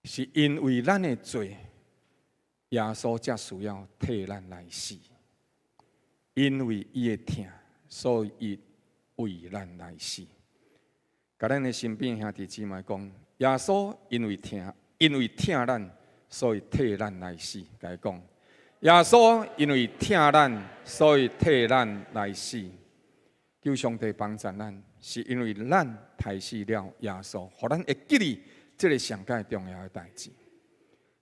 是因为咱的罪。耶稣才需要替咱来死，因为伊的疼，所以伊为咱来死。甲咱的身边兄弟姊妹讲，耶稣因为疼咱，所以替咱来死。甲伊讲，耶稣因为疼咱，所以替咱来死。求上帝帮助咱，是因为咱杀死了耶稣，互咱会记哩这个上界重要的代志。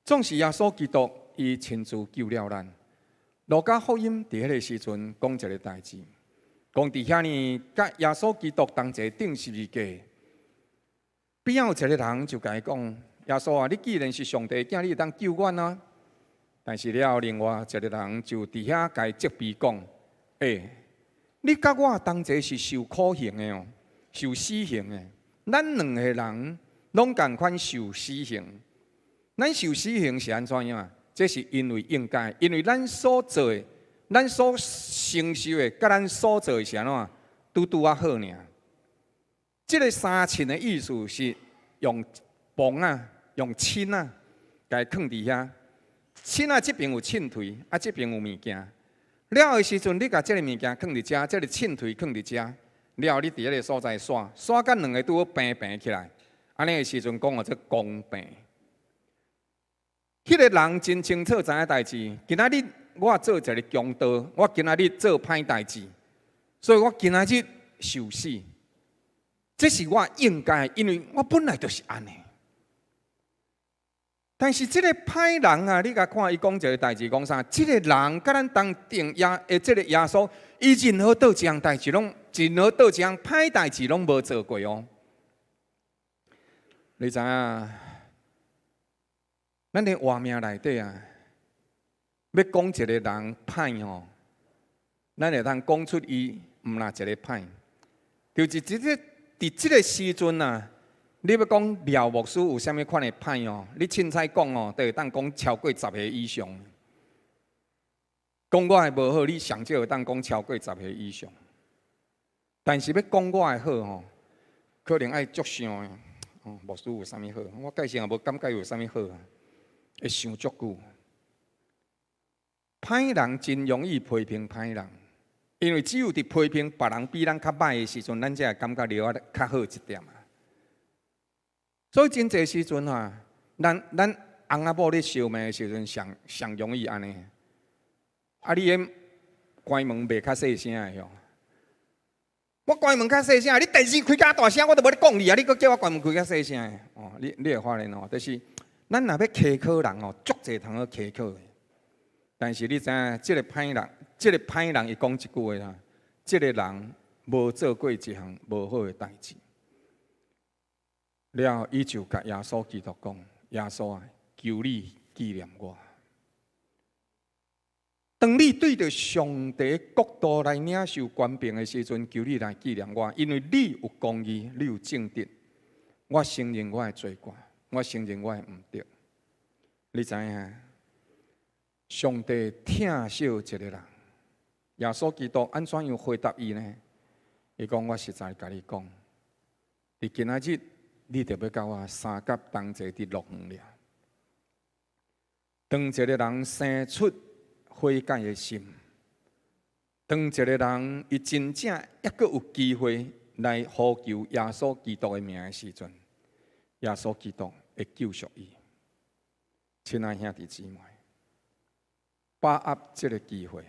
总是耶稣基督。伊亲自救了咱。路加福音伫迄个时阵讲一个代志，讲伫遐呢，甲耶稣基督同齐钉十字架，边有一个人就甲伊讲：耶稣啊，你既然是上帝囝，你当救阮啊！但是了，另外一个人就伫遐甲伊责备讲：你甲我同齐是受苦刑的哦，受死刑的。咱两个人拢共款受死刑。咱受死刑是安怎样啊？这是因为应该，因为咱所做的、咱所承受的，甲咱所做的是安怎，拄啊好尔。这个三亲的意思是用棒啊、用蛀啊，甲伊放伫遐。蛀啊，这边有凊腿，啊这边有物件。了的时阵，你甲这个物件放伫遮，这个凊腿放伫遮，了你伫迄个所在刷，刷甲两个拄好平起来，安尼的时阵讲这公平。迄个人真清楚知影代志，今仔日我做一个强盗，我今仔日做歹代志，所以我今仔日受死。这是我应该，因为我本来就是安尼。但是这个歹人啊，你甲看伊讲一个代志，讲啥？这个人甲咱当定这个耶稣，伊任何倒一项代志拢，任何倒一项歹代志拢无做过哦。你知影？咱的活命内底啊，要讲一个人歹吼，咱会通讲出伊毋若一个歹，就是伫即个时阵啊，你要讲廖牧师有啥物款的歹哦，你凊彩讲哦，都会当讲超过10个以上。讲我的无好，你上少会当讲超过10个以上。但是要讲我的好吼，可能爱足想的。牧师有啥物好？我介绍也无感觉有啥物好啊。会想足久，歹人真容易批评歹人，因为只有伫批评别人比咱较歹的时阵，咱才会感觉了啊较好一点啊。所以真侪时阵啊，咱翁仔某咧烧麦的时阵，上容易安尼。啊，你迄关门袂较细声的吼，我关门较细声，你电视开较大声，我都无咧讲你啊，你搁叫我关门开较细声的哦，你会发现哦，就是。咱若要苛刻人哦，足侪通好苛刻的。但是你知影，这个歹人伊讲一句话啦，这个人无做过一项无好的代志。了，伊就甲耶稣基督讲：耶稣啊，求你纪念我。当你对着上帝国度来领受权柄的时阵，求你来纪念我，因为你有公义，你有正直。我承认我的罪过，我承认我的唔对。你知影？上帝疼惜一个人，耶稣基督安怎样回答伊呢？伊讲：我实在甲你讲，伫今仔日，你着要甲我三甲同齐伫乐园了。当一个人生出悔改的心，当一个人伊真正抑阁有机会来呼求耶稣基督的名的时阵，耶稣基督会救赎伊。亲爱兄弟姊妹，把握这个机会。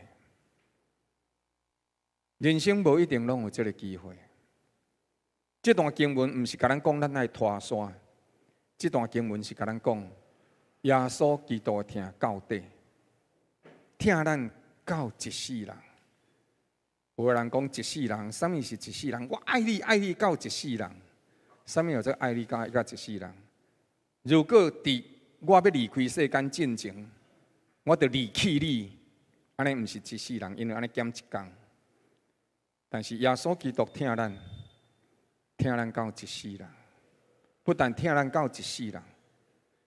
人生无一定拢有这个机会。这段经文毋是甲咱讲咱爱拖山，这段经文是甲咱讲耶稣基督疼到底，疼咱到一世人。有个人讲一世人，什么是一世人？我爱你，爱你到一世人。什么叫做爱你到一世人？如果伫我要离开世间进前，我就离弃你，安尼毋是一世人，因为安尼减一天。但是耶稣基督疼咱，疼咱到一世人，不但疼咱到一世人。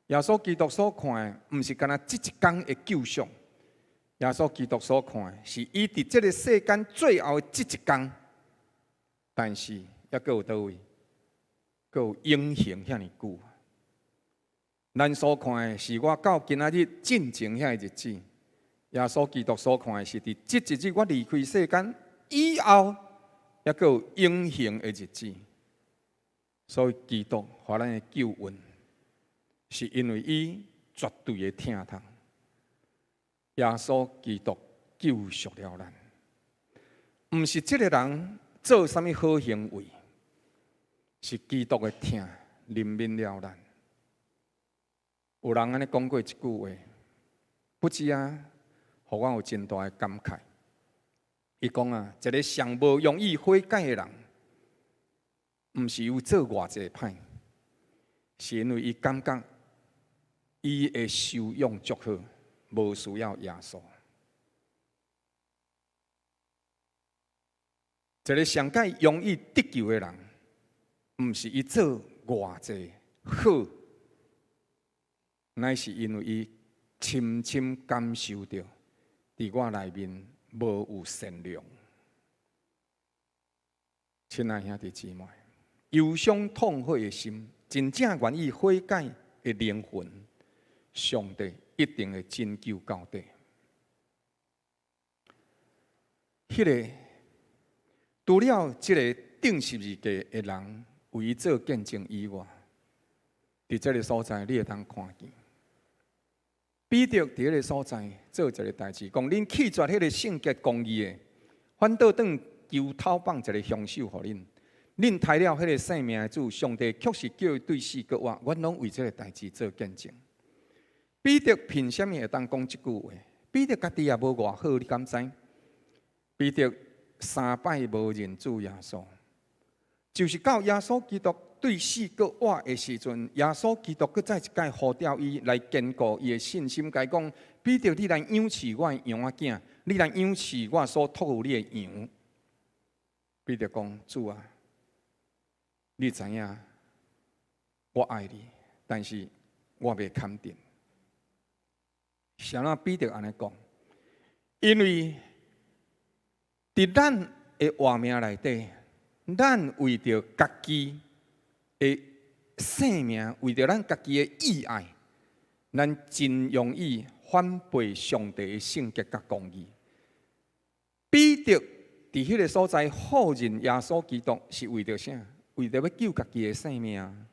耶稣基督所看的，毋是干那这一天的救赎。耶稣基督所看的，是伊伫这个世间最后的这一天。但是，抑阁有倒位？阁有永恒遐尼久。咱所看的，是我到今仔日进前遐个日子。耶稣基督所看的，是伫这一日我离开世间以后，抑阁有永恒的日子。所以，基督互咱的救恩，是因为伊绝对的疼痛。耶稣基督救赎了咱，毋是这个人做啥物好行为，是基督的疼怜悯了咱。有人安尼讲过一句话，不知啊，互我有真大的感慨。伊讲啊，一个上无容易悔改的人，毋是有做偌济歹，是因为伊感觉伊的修养足好。无需要耶稣，一个上界容易得救的人，毋是伊做偌济好，乃是因为伊深深感受到，伫我内面无有善良。亲爱兄弟姊妹，忧伤痛悔的心，真正愿意悔改的灵魂，上帝一定会拯救到底。迄个除了这个顶十字架的人为伊做见证以外，伫这个所在你会当看见，彼得伫迄个所在做一个代志，讲恁弃绝迄个圣洁公义的，反倒当求讨放一个凶手互恁。恁杀了迄个生命的主，上帝确实叫伊对死搁活，阮拢为这个代志做见证。彼得凭什么会当讲这句话？彼得家己也无偌好，你敢知？彼得3摆无认主耶稣，就是到耶稣基督对死搁活的时阵，耶稣基督搁再一摆呼召伊来坚固伊的信心，甲伊讲：彼得，你来养饲我的羊仔囝，你来养饲我所托付你的羊。彼得讲：主啊，你知影我爱你，但是我袂肯定。啥那彼得安尼讲？因为伫咱的活命内底，咱为着家己的生命，为着咱家己的意爱，咱真容易反背上帝的圣洁甲公义。彼得伫迄个所在否认耶稣基督，是为着啥？为着要救家己的生命。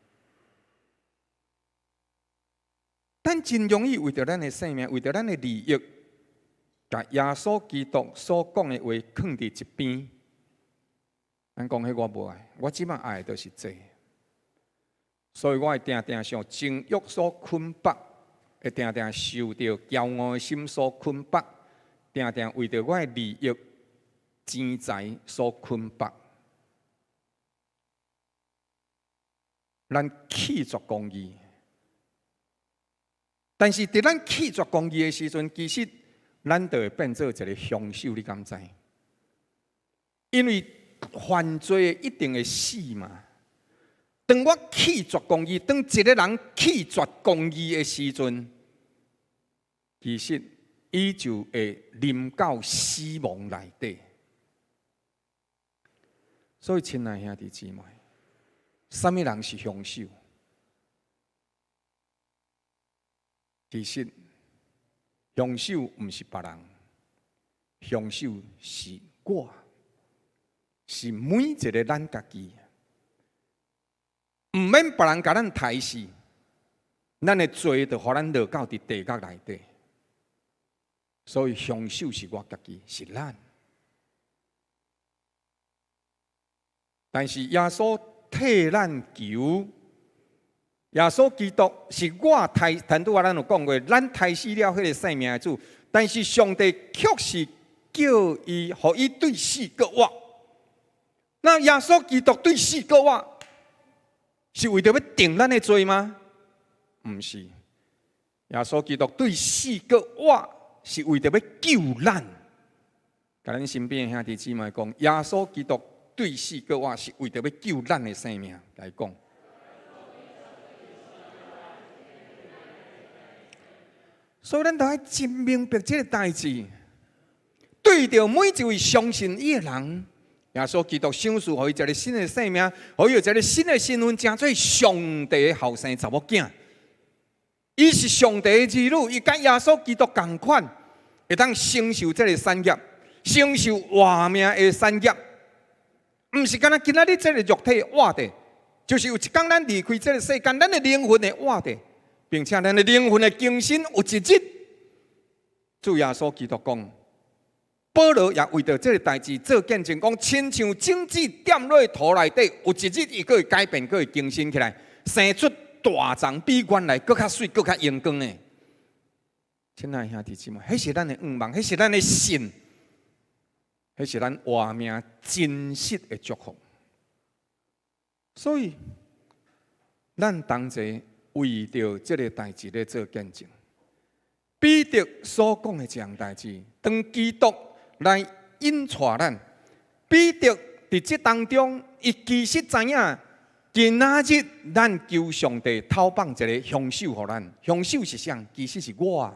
咱真容易为着咱的生命，为着咱的利益，把耶稣基督所讲的话放伫一边。咱讲迄我无爱，我即摆爱的就是这，所以我会定定想情欲所捆绑，会定定受到骄傲的心所捆绑，定定为着我的利益、钱财所捆绑。咱弃绝公义。但是，伫咱弃绝公义的时阵，其实咱就会变做一个凶手，你敢知？因为犯罪一定会死嘛。当我弃绝公义，当一个人弃绝公义的时阵，其实伊就会临到死亡内底。所以，亲爱兄弟姊妹，什么人是凶手？其实，凶手不是别人，凶手是我，是每一个咱家己。唔免别人甲咱抬死，咱的罪就互咱落到伫地狱内底。所以凶手是我家己，是咱。但是耶稣替咱求，耶稣基督是我谈拄仔咱有讲过，咱抬死了迄个生命的主，但是上帝却是叫伊，互伊对死过活。那耶稣基督对死过活，是为着要定咱的罪吗？唔是，耶稣基督对死过活，是为着要救咱。甲咱身边的兄弟姊妹讲，耶稣基督对死过活，是为着要救咱的生命来讲。所以，咱都要真明白这个代志，对着每一位相信伊的人。耶稣基督赏赐予伊一个新的生命，予伊一个新的身份，成做上帝的后生查某囝。伊是上帝的儿女，伊甲耶稣基督同款，会当承受这个产业，承受活命的产业。毋是干那今仔日这个肉体活的，就是有一天咱离开这个世间，咱的灵魂会活的，并且咱的灵魂的更新有一日，主耶稣基督讲。保罗也为着这个代志做见证，讲亲像种子点落土内底，有一日伊会改变，会更新起来，生出大丛比原来更较水、更较阳光的。亲爱的兄弟姊妹，迄是咱的愿望，迄是咱的信，迄是咱活命真实的祝福。所以，咱同齐为着这个代志咧做见证。彼得所讲的这样代志，当基督来引带咱，彼得伫这当中，伊其实知影，今仔日咱求上帝讨放一个凶手互咱，凶手是啥？其实是我，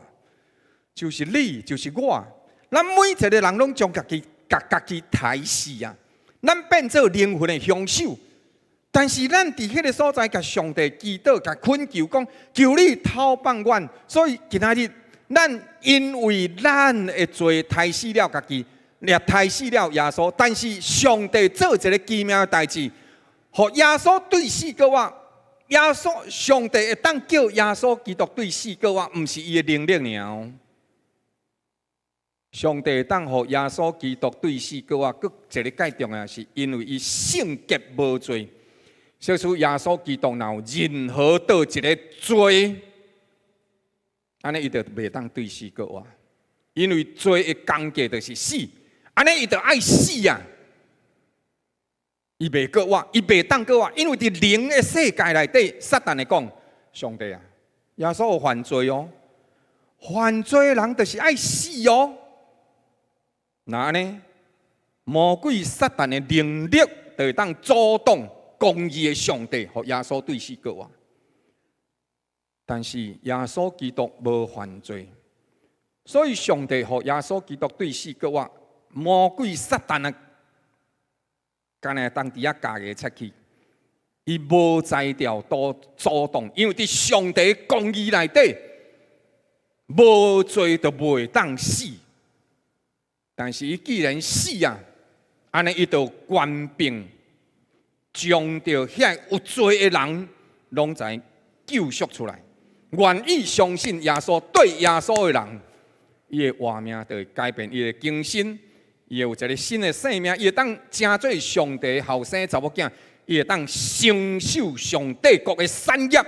就是你，就是我。咱每一个人拢将家己抬死啊！咱变做灵魂的凶手，但是咱伫迄个所在，甲上帝祈祷，甲恳求，讲求你讨放阮。所以今仔日。咱因为咱的罪抬死了家己，也抬死了耶稣，但是上帝做一个奇妙的代志，互耶稣对死过活。耶稣上帝会当叫耶稣基督对死过活，毋是伊的能力尔。上帝会当互耶稣基督对死过活，佫一个介重要是因为伊圣洁无罪，所以耶稣基督若有任何倒一个罪。安尼伊就袂当对死过活，因为罪的工价就是死。安尼伊就爱死啊！伊袂过活，伊袂当过活，因为伫灵的世界内底，撒旦会讲：上帝啊，耶稣有犯罪哦，犯罪的人就是爱死哦。那安尼，魔鬼撒旦的能力就会当阻挡公义的上帝，和耶稣对死过活。但是耶稣基督无犯罪，所以上帝和耶稣基督对死过活，魔鬼撒旦啊，干那当底下家己出去，伊无才调都阻挡，因为伫上帝公义内底，无罪就袂当死。但是伊既然死啊，安尼伊就官兵将着遐有罪的人，拢在救赎出来。愿意相信耶稣，对耶稣的人，伊的活命就会改变，伊的更新，伊有一个新的生命，伊会当成做上帝的后生查某囝，伊会当承受上帝国的产业，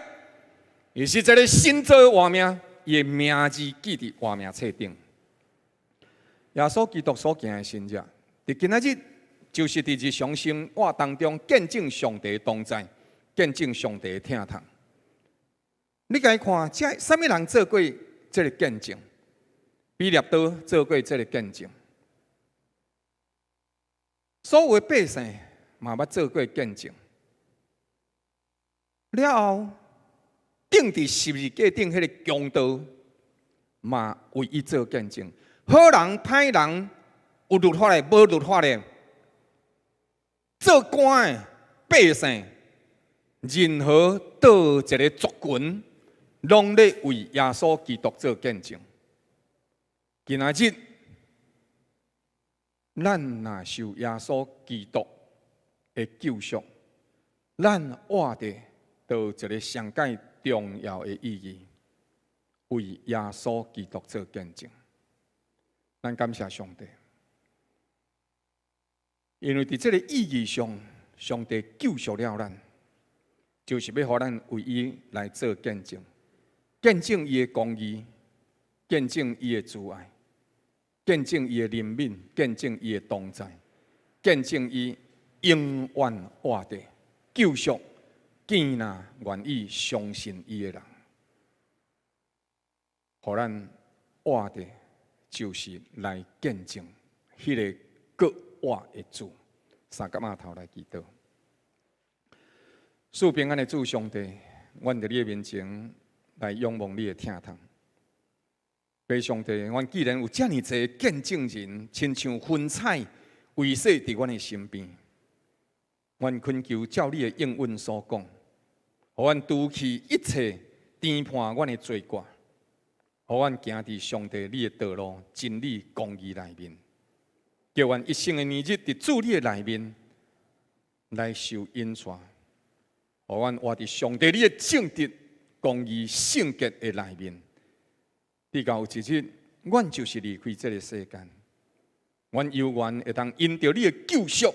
伊是一个新造的活命，伊的名字记伫活命册顶。耶稣基督所行的神迹，伫今仔日就是伫日常生活当中见证上帝的同在，见证上帝的疼痛。你该看，这什么人做过这个见证？彼得多做过这个见证，所有的百姓嘛捌做过见证。了后，顶伫十字架顶迄个强盗，嘛为伊做见证。好人歹人，有律法的，无律法的，做官的百姓，任何倒一个族群，拢咧为耶稣基督做见证。今仔日，咱若受耶稣基督的救赎，咱活着到一个上界重要的意义，为耶稣基督做见证。咱感谢上帝，因为伫这个意义上，上帝救赎了咱，就是要互咱为伊来做见证，见证伊的公义，见证伊的慈爱，见证伊的怜悯，见证伊的同在，见证伊永远活着救赎见那愿意相信伊的人，互咱活着就是来见证迄个各活的主。三甲码头来祈祷，赐平安的主上帝，阮伫你的面前来仰望你的疼痛。拜上帝，阮既然有遮尔侪见证人，亲像云彩围绕伫阮的身边，阮恳求照你的应允所讲，互阮除去一切颠覆阮的罪过，互阮行伫上帝你的道路、真理、公义内面，叫阮一生的年日伫主你的内面来受引带，互阮活伫上帝你的正直、公义、圣洁的内面。直到有一日，阮就是离开这个世间，阮犹原会当因着你的救赎，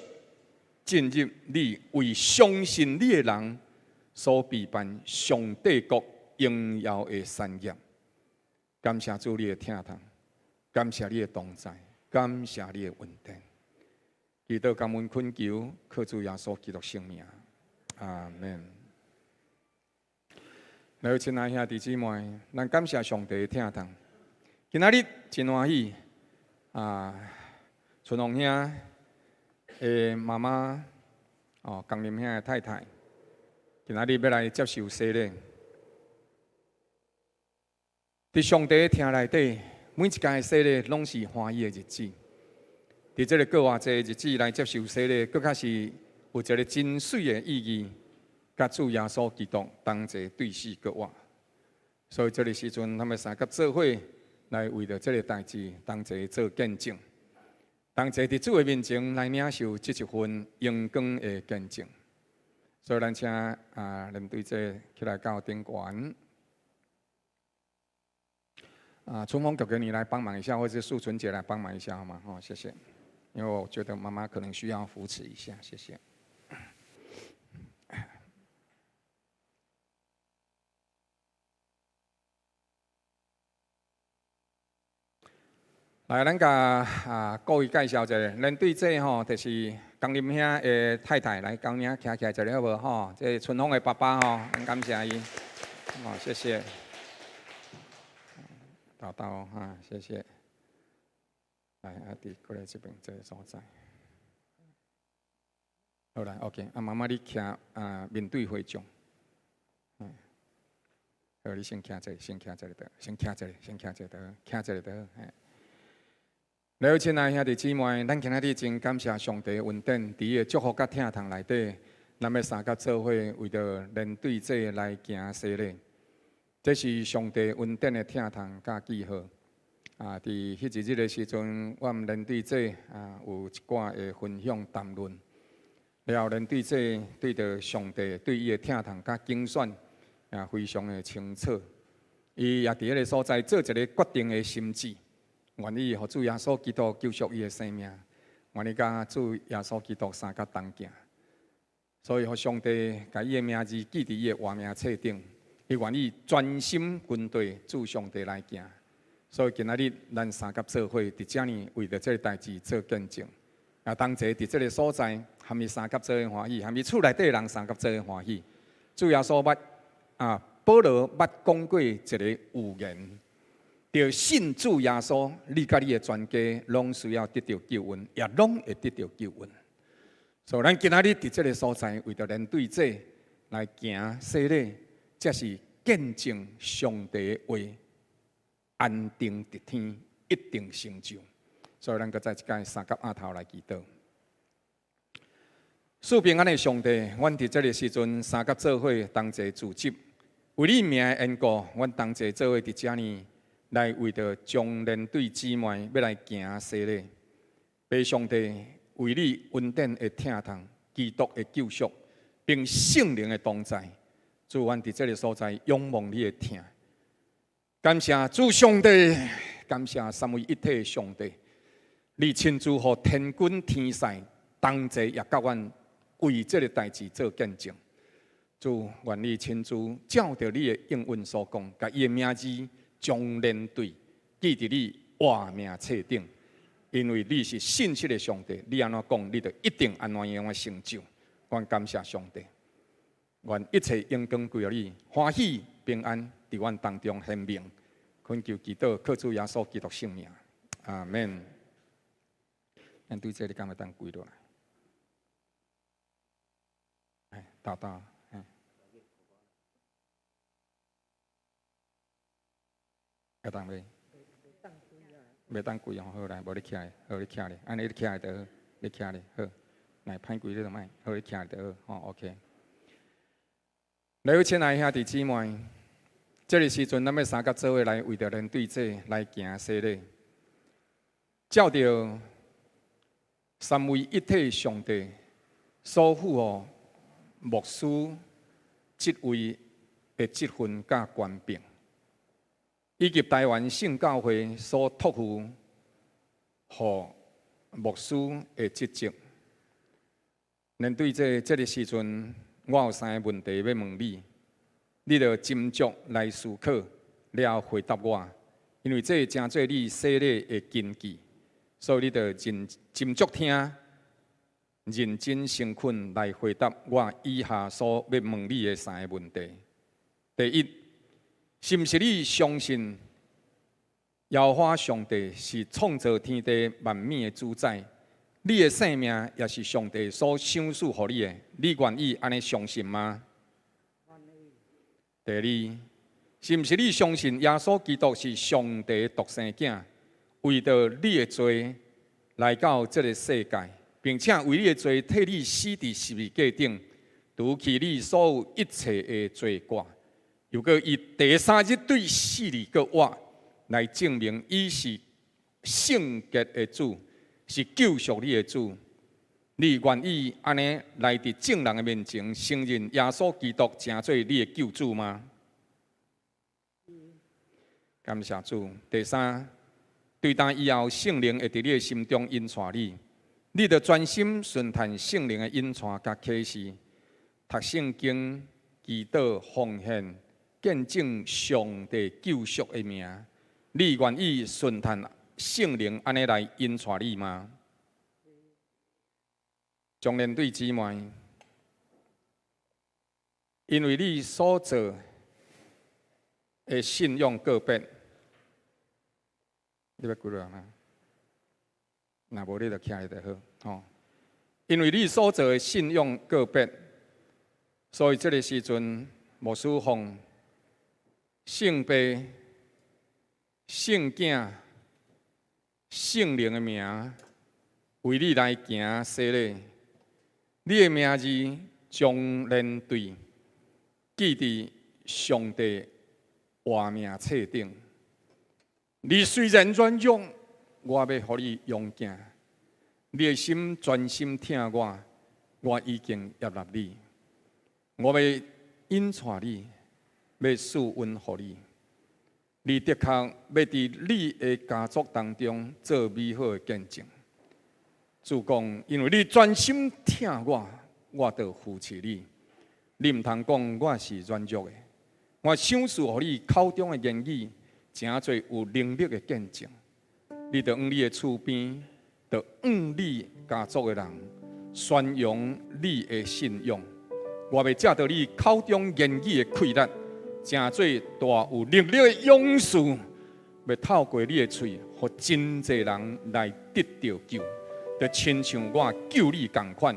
进入你为相信你的人所备办上帝国荣耀的产业。感谢主你的疼痛，感谢你的同在，感谢你的恩典。祈祷感恩恳求，靠主耶稣基督圣名，阿门。来，亲爱兄弟姊妹，咱感谢上帝的疼痛。今仔日真欢喜春龙兄的妈妈江林兄的太太，今仔日要来接受洗礼。伫上帝的厅内底，每一届的洗礼拢是欢喜的日子。伫这个过偌济日子来接受洗礼，更较是有一个真水的意义。甲主耶稣基督同齐对视搁活，所以这个时阵，他们三个做伙来为着这个代志同齐做见证，同齐伫主的面前来领受这一份荣光的见证。所以咱请连队这起来到顶悬。春风哥哥，你来帮忙一下，或者素纯姐来帮忙一下好吗？谢谢，因为我觉得妈妈可能需要扶持一下，谢谢。来，咱甲各位介绍一下，咱对这就是江林兄的太太，来江林徛起来一下好无吼？这春风的爸爸很感谢伊，谢谢。豆豆谢谢。来，弟过来这边这个所在。好来 ，OK， 妈妈你徛面对会众。好，你先徛这里，先徛这里的，先徛这里，先徛这里的，徛这里的，来，亲爱兄弟姊妹，咱今仔日真感谢上帝恩典，伫个祝福甲疼痛内底，咱要三甲做伙为着连对这来行洗礼。这是上帝恩典的疼痛甲记号。伫迄一日的时阵，我们连对这有一寡的分享谈论，了后连对这对着上帝对伊的疼痛甲精选非常的清楚。伊也伫迄个所在做一个决定的心志。愿意互主耶稣基督救赎伊的生命，愿意甲主耶稣基督三甲同行。所以，互上帝甲伊的名字记伫伊的活命册顶，伊愿意专心军队主上帝来行。所以今仔日咱三甲做伙伫遮呢，为着这个代志做见证。同齐伫这个所在，含伊三甲做伙欢喜，含伊厝内底人三甲做伙欢喜。主耶稣保罗捌讲过一个预言。着信主耶稣，你甲你的全家拢需要得到救恩，也拢会得到救恩。所以，咱今仔日伫这个所在，为着连对这来行洗礼，才是见证上帝的话，安定伫天，一定成就。所以，咱搁再一届三甲鸭头来祈祷。赐平安的上帝，阮伫这个时阵三甲做伙同齐自执，为你名的缘故，阮同齐做伙伫遮呢，来为着将连队姊妹要来行洗礼。拜上帝为你恩典的疼痛、基督的救赎，并圣灵的同在，主阮伫这个所在仰望你的疼。感谢主上帝，感谢三位一体的上帝，你亲自予天君天使同齐也甲阮为这个代志做见证。主愿你亲自照着你的应允所讲，甲伊的名字将连队记伫你活命册顶。因为你是信实的上帝，你安怎讲，你就一定安怎样成就。阮感谢上帝，愿一切荣光归于你，欢喜平安伫阮当中显明。恳求祈祷，靠主耶稣基督圣名，阿门。咱对这里敢会当跪落来？哎，大大，哎，会当袂？袂当跪吼，好来，无你徛咧，好你徛咧，安尼你徛咧就好，你徛咧好，来歹跪你就歹，好你徛咧就好，吼 OK。来，有亲爱兄弟姊妹，这个时阵，咱要三甲做伙来为着连队这来行洗礼，照着三位一体上帝所赋予牧师职位的职分甲权柄。以及台湾圣教会所托付予牧师的职责，面对这个时阵，我有3个问题要问你，你着斟酌来思考，了回答我，因为这正做你洗礼的根基，所以你着斟酌听，认真诚恳来回答我以下所要问你的3个问题。第一，是毋是你相信耶和华上帝是创造天地万物的主宰？你的生命也是上帝所赏赐予你的，你愿意安尼相信吗？第二，是毋是你相信耶稣基督是上帝的独生子，为着你的罪来到这个世界，并且为你的罪替你死伫十字架顶，除去你所有一切的罪过？又搁以第3日对死里搁活，来证明伊是圣洁的主，是救赎你的主。你愿意安尼来伫众人的面前承认耶稣基督成做你的救主吗？感谢主。第3，对当以后圣灵会伫你的心中引带你，你着专心顺从圣灵的引带甲启示，读圣经、祈祷、奉献。见证上帝救赎的名，你愿意顺从圣灵安尼来引带你吗？将连队姊妹，因为你所做的信仰个别，你要几落吗？若无你就徛咧就好，吼。因为你所做的信仰个别，所以这个时阵，牧师奉圣父、圣子、圣灵的名，为你来行洗礼。你的名字将连对记伫上帝活命册顶。你虽然软弱，我要予你勇敢。你的心专心听我，我已经接纳你。我要引带你。要赐恩予你，你的确要伫你的家族当中做美好的见证。主讲，因为你专心听我，我就扶持你。你唔通讲我是软弱的，我赏赐予你口中的言语，诚侪有能力的见证。你着往你的厝边，着往你家族的人宣扬你的信仰。我要借着你口中言语的气力。诚侪大有能力的勇士，要透过你的嘴，互真侪人来得到救，就亲像我救你同款。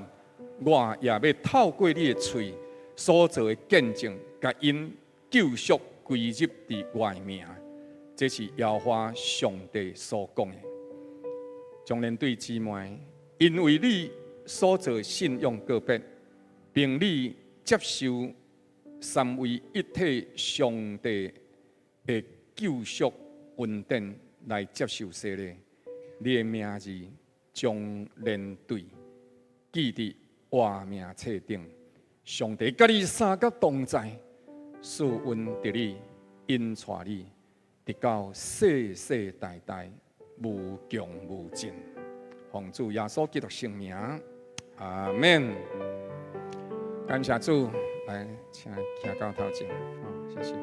我也要透过你的嘴，所做的见证，甲因救赎归入伫外面，这是耶和华上帝所讲的。将连对姊妹，因为你所做信仰告别，并你接受三位一体上帝的救赎恩典来接受洗礼，你的名字将连对记伫活命册顶。上帝甲你三角同在，赐恩伫你，引带你，直到世世代代无穷无尽。奉主耶稣基督圣名，阿门。感谢主，来，请徛到头前，谢谢。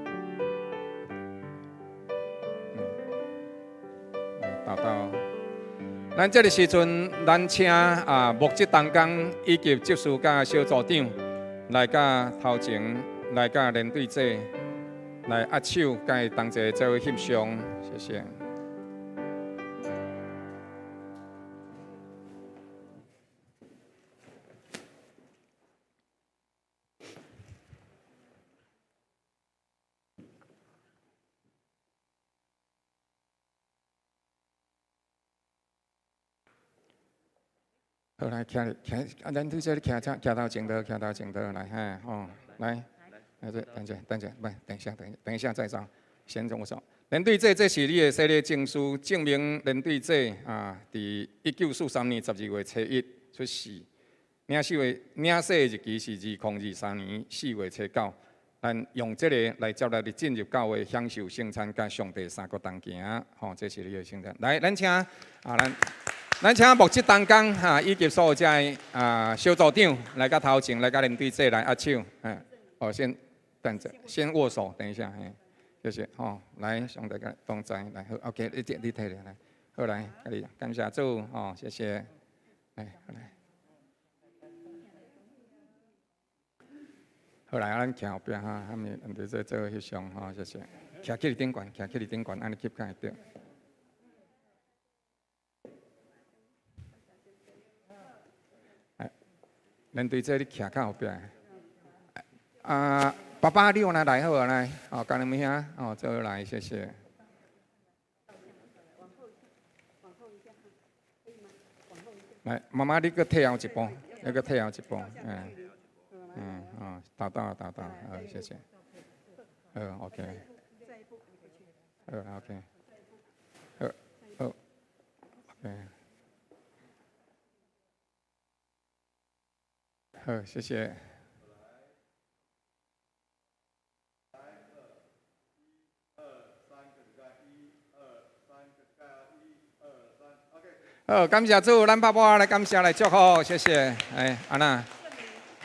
祷告。咱这个时阵，咱请牧职同工以及执事甲小组长来甲头前，来甲连队者来握手，甲伊同齐做翕相，谢谢。好，来徛，咱对这里徛到前头，徛到前头来，来，等下，不，等一下再走，先从我说。连队这是你的洗礼证书，证明连队这伫1943年12月初1出世，领洗的日期是2023年4月初9。咱用这个来接纳你进入教会，享受圣餐，甲上帝三个同行，这是你的圣餐。来，咱请咱请牧职同工以及所有遮小组长来到头前，来甲连队者来握手。先等者，先握手，等一下，谢谢。来，上帝甲同在，来好 ，OK， 你摕来来，好来，感谢主，谢谢，来。好来，咱徛后壁他们连队者做翕相，谢谢。徛起你顶悬，安尼翕才会对。连队这你徛较后壁。爸爸，你往哪来好啊？来，干你们兄，做来，谢谢。来，妈妈，你搁退后一步，达到，谢谢。OK。OK。OK。好，谢谢。好，感谢主，咱爸爸来感谢来祝福，谢谢。安娜，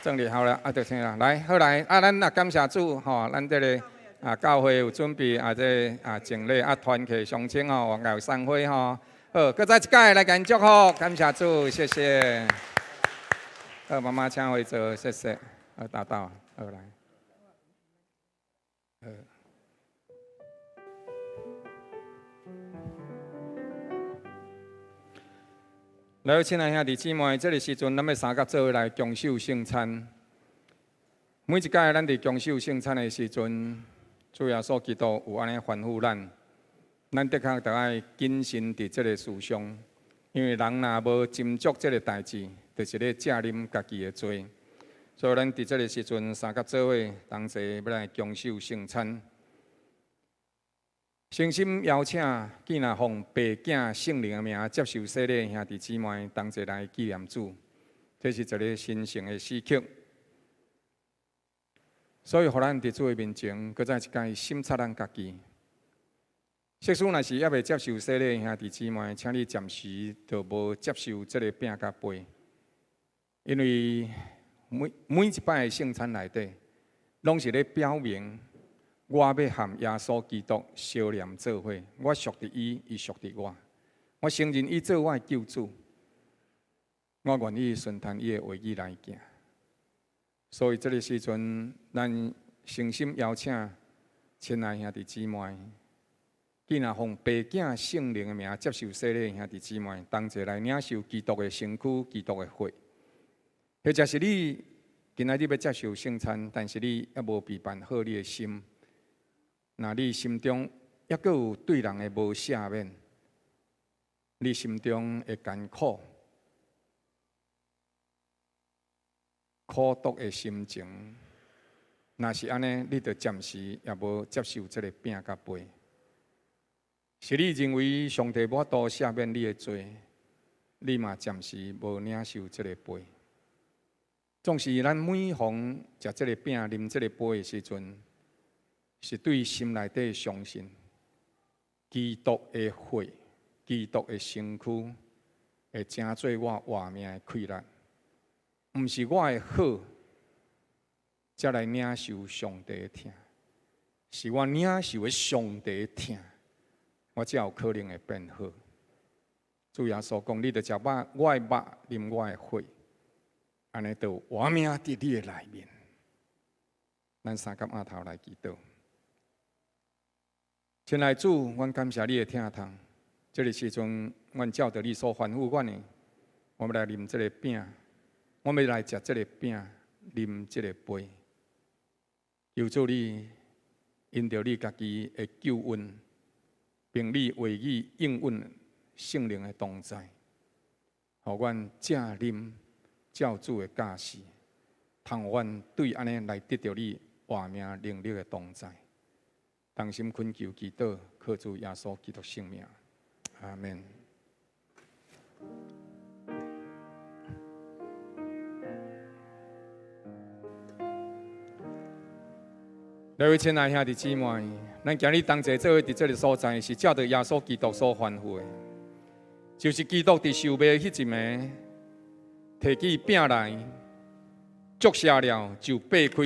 正理好了，就行了。来，好来，咱感谢主，咱这个教会有准备这敬礼团契相亲往后散会好，搁再一届来感祝福，感谢主，谢谢。妈妈请回座，谢谢。达到，好来。来，亲爱兄弟姊妹，这个时阵，咱要三甲做伙来共守圣餐。每一届咱伫共守圣餐的时阵，主耶稣基督有安尼吩咐咱，咱的确着爱谨慎伫这个事上，因为人若无斟酌这个代志，就是咧责任家己的罪。所以咱伫这个时阵，三甲做伙同齐要来共守圣餐。诚心邀请既然奉爸囝圣灵的名接受洗礼兄弟姊妹，同齐来纪念主。这是一个神圣的时刻，所以互咱伫主的面前，搁再一届审察咱家己。即使若是还未接受洗礼兄弟姊妹，请你暂时就无接受这个饼甲杯，因为每一摆的圣餐内底，拢是咧表明。我要和耶稣基督相连做伙，我属伫伊，伊属伫我。我承认伊做我的救主，我愿意顺从伊的话语来行。所以这个时阵，咱诚心邀请亲爱兄弟姊妹，既然奉爸囝圣灵的名接受洗礼兄弟姊妹，同齐来领受基督的身躯、基督的血，或者是你今仔日要接受圣餐，但是你还无备办好你的心，那你心中还阁有对人的无赦免，你心中会艰苦、苦毒的心情，若是安尼，你就暂时也无接受这个饼甲杯。是你认为上帝无法度赦免你的罪，你嘛暂时无领受这个杯。总是咱每逢食这个饼、啉这个杯的时阵，是对心内底相信，基督的血、基督的身躯，会成做我活命的溃烂。毋是我的好，才来领受上帝的疼，是我领受的上帝的疼，我才有可能会变好。主耶稣讲：“你着食我的肉，啉我的血。”安尼就活命伫你的内面。咱三甲额头来祈祷。亲爱的主，阮感谢你的听痛。这个时阵，阮照着你所吩咐阮的，我们来啉这个饼，我们来食这个饼，啉这个杯。求主你因着你家己的救恩，并你话语应允圣灵的同在，互阮正啉。照主的教示，通阮对安尼来得到你活命能力的同在。同心恳求祈祷，靠主耶稣基督圣名，阿门。各位亲爱兄弟姊妹，咱今日同齐做伙伫这个所在，是照着耶稣基督所吩咐的，就是基督伫受卖迄一暝。摕起饼来，祝谢了就掰开，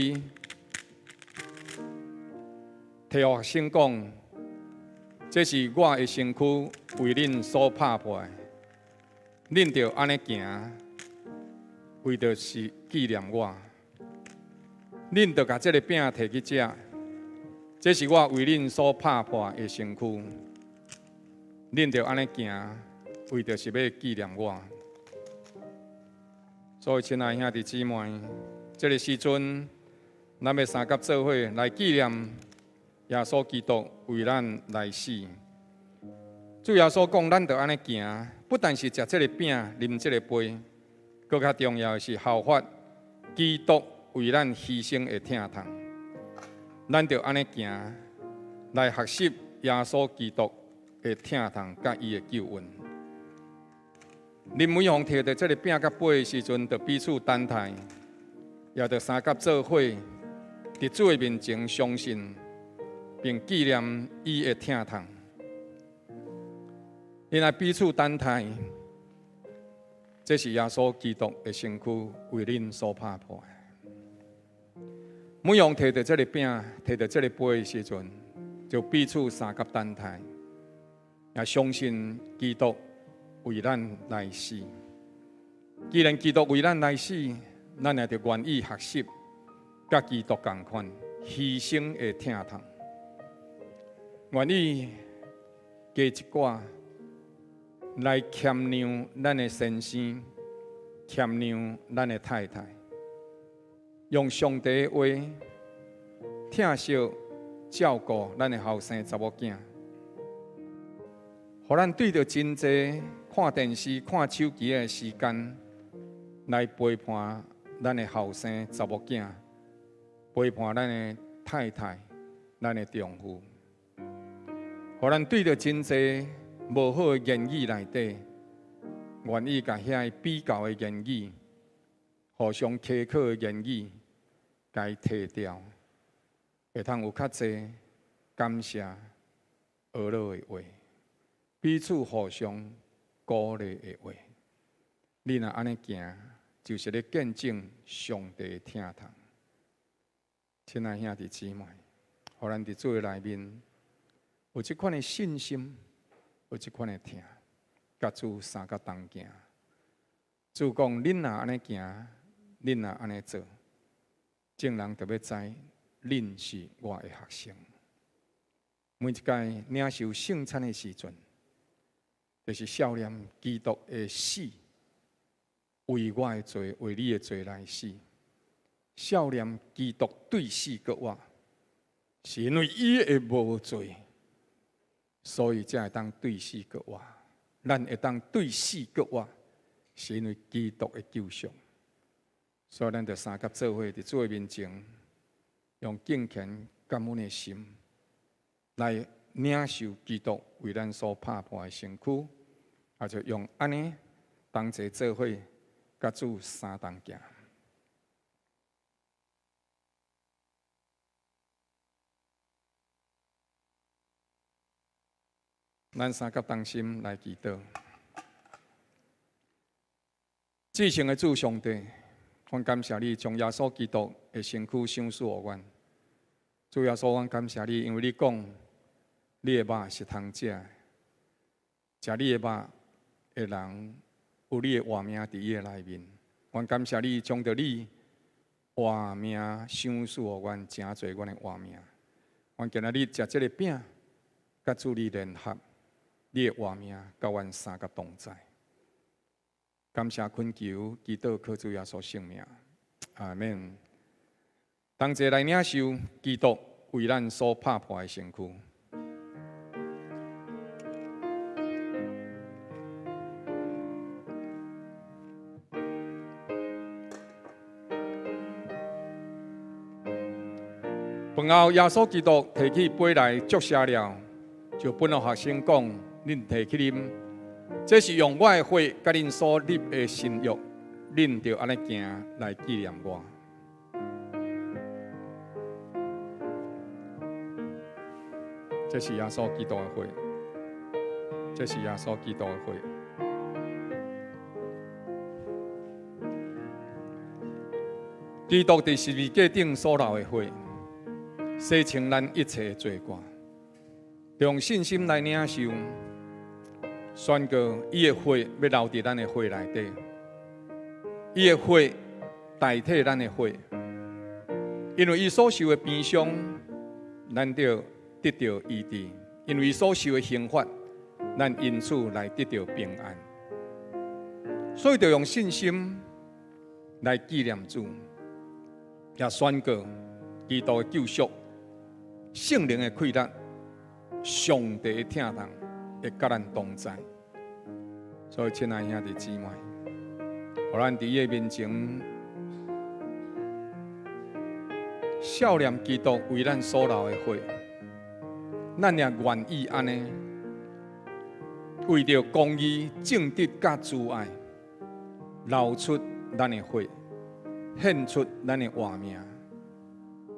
摕互学生讲：“这是我的身躯为恁所拍破的，恁着安尼行，为着是纪念我。恁着把这个饼摕去食，这是我为恁所拍破的身躯，恁着安尼行，为着是要纪念我。”所以，亲爱兄弟姊妹，这个时阵，咱要三甲做伙来纪念耶稣基督为咱来死。主耶稣讲，咱着安尼行，不但是食这个饼、啉这个杯，更较重要的是效法基督为咱牺牲的疼痛。咱着安尼行，来学习耶稣基督的疼痛甲伊的救恩。恁每逢摕到这个饼甲杯的时阵，就彼此等待，也着三甲做伙，伫主的面前相信，并纪念伊的疼痛。因来彼此等待，这是耶稣基督的身躯为恁所拍破的。每逢摕到这个饼、摕到这个杯的时阵，就彼此三甲等待，也相信基督为咱来死。既然基督为咱来死，咱也着愿意学习，甲基督同款牺牲的疼痛，愿意加一寡来谦让咱的先生，谦让咱的太太，用上帝的话疼惜照顾咱的后生查某囝。互咱对着真济看电视、看手机的时间，来陪伴咱的后生查某囝，陪伴咱的太太、咱的丈夫。互咱对着真济无好的言语内底，愿意甲遐比较的言语、互相苛刻的言语，甲伊摕掉，会通有较济感谢、学乐的话。彼此互相鼓励的话，你若安尼行，就是咧见证上帝的疼痛。亲爱兄弟姊妹，互咱伫主的内面有即款的信心，有即款的疼，甲主三甲同行。主讲：恁若安尼行，恁若安尼做，众人就要知恁是我的学生。每一届领受圣餐的时阵，就是少年基督的死，为我的罪，为你的罪来死。少年基督对死搁活，是因为伊会无罪，所以才会当对死搁活。咱会当对死搁活，是因为基督的救赎。所以咱着三甲做伙伫主的面前，用敬虔感恩的心来领受基督为咱所拍破的身躯，也就用安尼同齐做伙，甲主相同行。咱三甲同心来祈祷。至圣的主上帝，阮感谢你将耶稣基督的身躯赏赐予阮。主耶稣，阮感谢你，因为你讲，你的肉是通食的，食你的肉的人有你的活命伫伊的内面。阮感谢你，将着你活命赏赐予阮，诚侪阮的活命。阮今仔日食这个饼，甲主你联合。你的活命，甲阮三甲同在。感谢恳求，祈祷靠主耶稣圣名，阿免。同齐来领受基督为咱所拍破的身躯。饭后，耶稣基督提起杯来祝谢了，就本学生讲：恁提起啉，这是用我的血甲恁所立的新约，恁着安尼行来纪念我。这是耶稣基督的血，这是耶稣基督的血。基督伫十字架顶所流的血，洗清咱一切罪过。用信心来领受，宣告伊的血要流伫咱的血内底，伊的血代替咱的血，因为伊所受的鞭伤，咱着得到医治；因为伊所受的刑罚，咱因此来得到平安。所以，着用信心来纪念主，也宣告基督的救赎、圣灵的馈赠。上帝的疼痛会甲咱同在，所以亲爱兄弟姊妹，互咱伫伊的面前，少年基督为咱所流的血，咱也愿意安尼，为着公义、正直、甲慈爱，流出咱的血，献出咱的活命。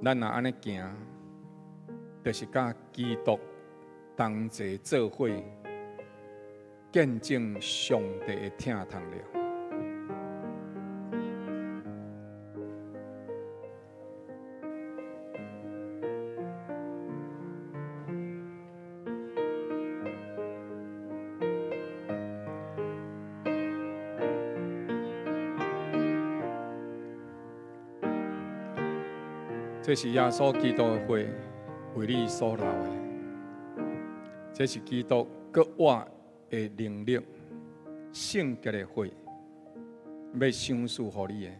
咱若安尼行，就是甲基督同齐做伙，见证上帝的疼痛了。这是耶稣基督的血，为你所流的。这是基督搁活的能力，圣洁的血，要赏赐予你的。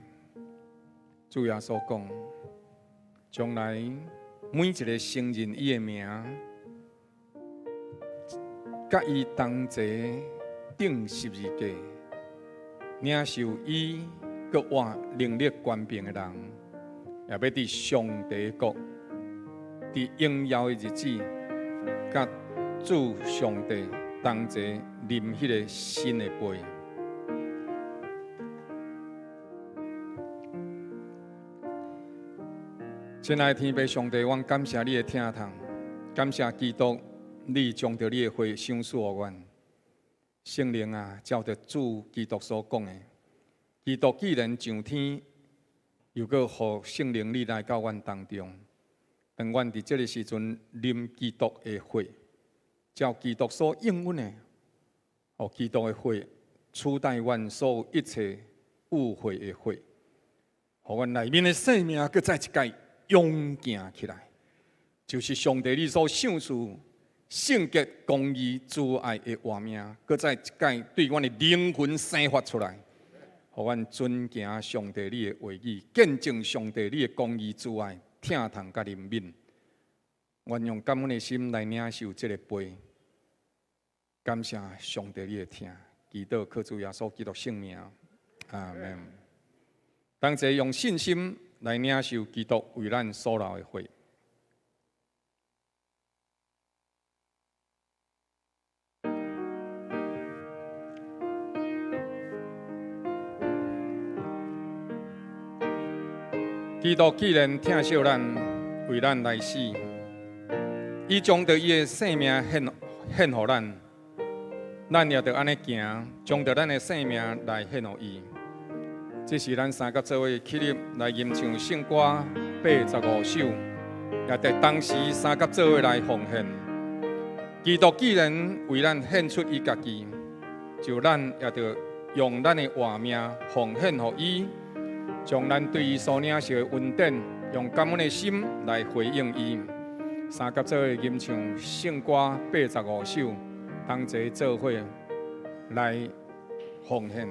主耶稣讲，将来每一个承认伊的名，甲伊同齐顶十字架，领受伊搁活能力权柄的人，也要伫上帝国，伫荣耀的日子，甲主上帝同齐啉迄个新的杯。亲爱的天父上帝，阮感谢你的疼痛，感谢基督，你将着你的血赏赐予阮。圣灵啊，照着主基督所讲的，基督既然上天，又搁互圣灵你来到阮当中，当阮伫这个时阵啉基督的血。照基督所应允的，互基督的血取代阮所有一切污秽的血，互阮内面的生命搁再一届勇行起来，就是上帝你所赏赐圣洁、公义、慈爱的活命，搁再一届对阮的灵魂生发出来，互互阮遵行上帝你的话语，见证上帝你的公义之爱，疼痛甲怜悯。愿用感恩的心来领受这个杯，感谢上帝你的听，祈祷靠主耶稣基督圣名，阿门。同齐用信心来领受基督为咱所留的会。基督既然疼惜咱，为咱来死，伊将着伊的生命献予咱，咱也着安尼行，将着咱的生命来献予伊。这是咱三甲做伙起立来吟唱圣歌85首，也在当时三甲做伙来奉献。基督既然为咱献出伊家己，就咱也着用咱的活命奉献予伊。将咱对伊所领受的恩典，用感恩的心来回应伊。三甲做伙吟唱圣歌85首，同齐做伙来奉献，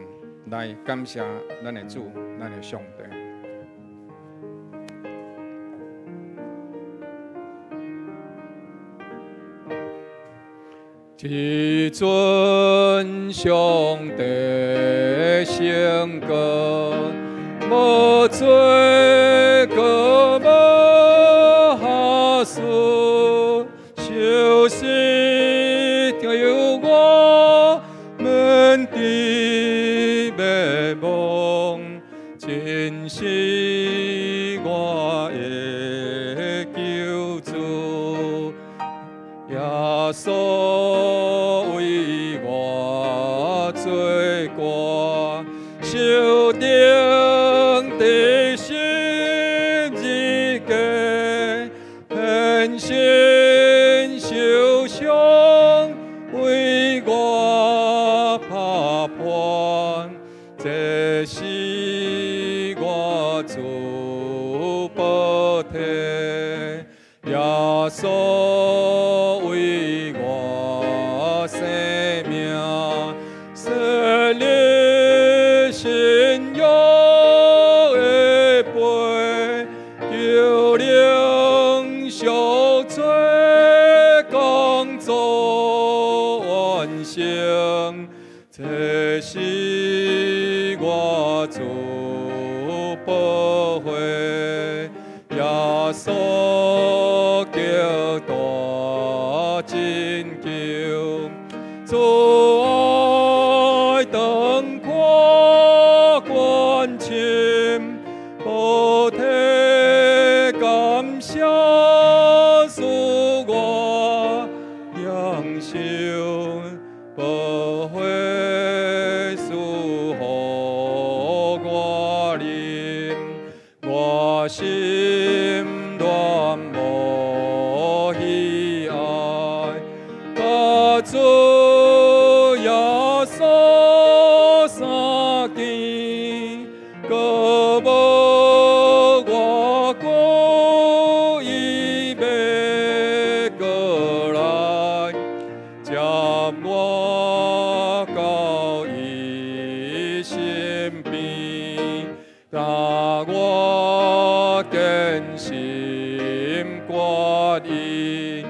来感谢咱的主，咱的上帝。至尊上帝圣歌。无罪过无下诉，受死就由我们的灭亡，真是我的救主，耶稣为我罪过受定。的十字架，献身受伤，为我拍破，这是我主保体，耶稣为我生命，设立信仰。这是我主保会，耶稣基督真救，主爱灯光关心，保体感谢赐我阳寿。保惠赐予我啉，我心愿无喜爱，甲主耶稣相见，个无我故意要过来，接我到伊身边，让我坚心决意，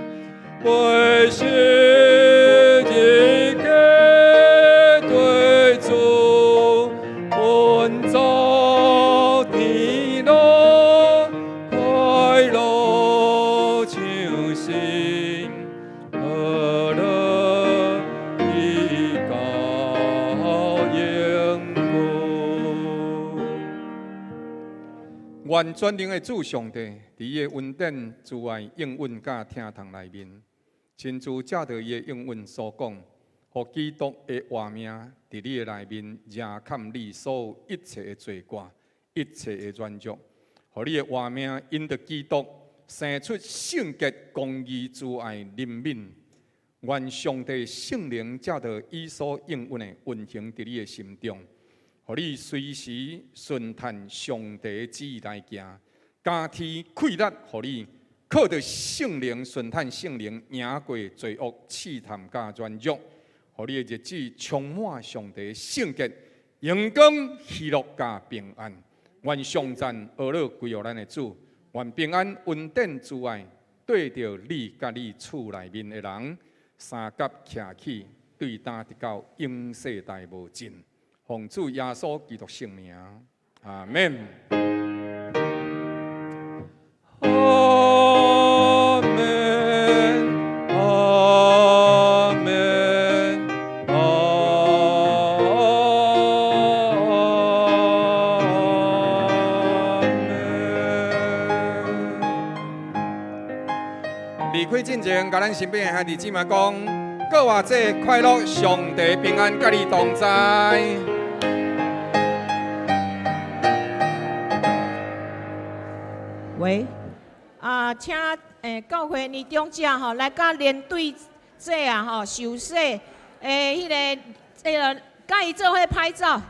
为世人对主奔走天路，快乐像星，何乐依高迎过。愿全能的主上帝，伫伊的恩典、慈爱、应允甲疼痛内面，亲自借着伊的应允所讲，互基督的活命伫你的内面，压砍你所有一切的罪过、一切的软弱，互你的活命因着基督生出圣洁、公义、慈爱、怜悯。愿上帝圣灵借着伊所应允的运行伫你的心中，互你随时顺探上帝的旨意来行，加添气力，互你靠着圣灵顺探圣灵，赢过罪恶、试探甲软弱，互你的日子充满上帝的圣洁、阳光、喜乐加平安。愿上赞恶乐归于咱的主，愿平安、稳定、自爱，对着你甲你厝内面的人，三甲徛起，对担直到永世代无尽。奉主耶稣基督圣名，阿门。阿门，阿门，离开进前，甲咱身边的兄弟姊妹讲：各话这快乐，上帝平安，甲你同在。喂，请教会年长者吼来甲连队这受洗迄个，甲伊做伙拍照。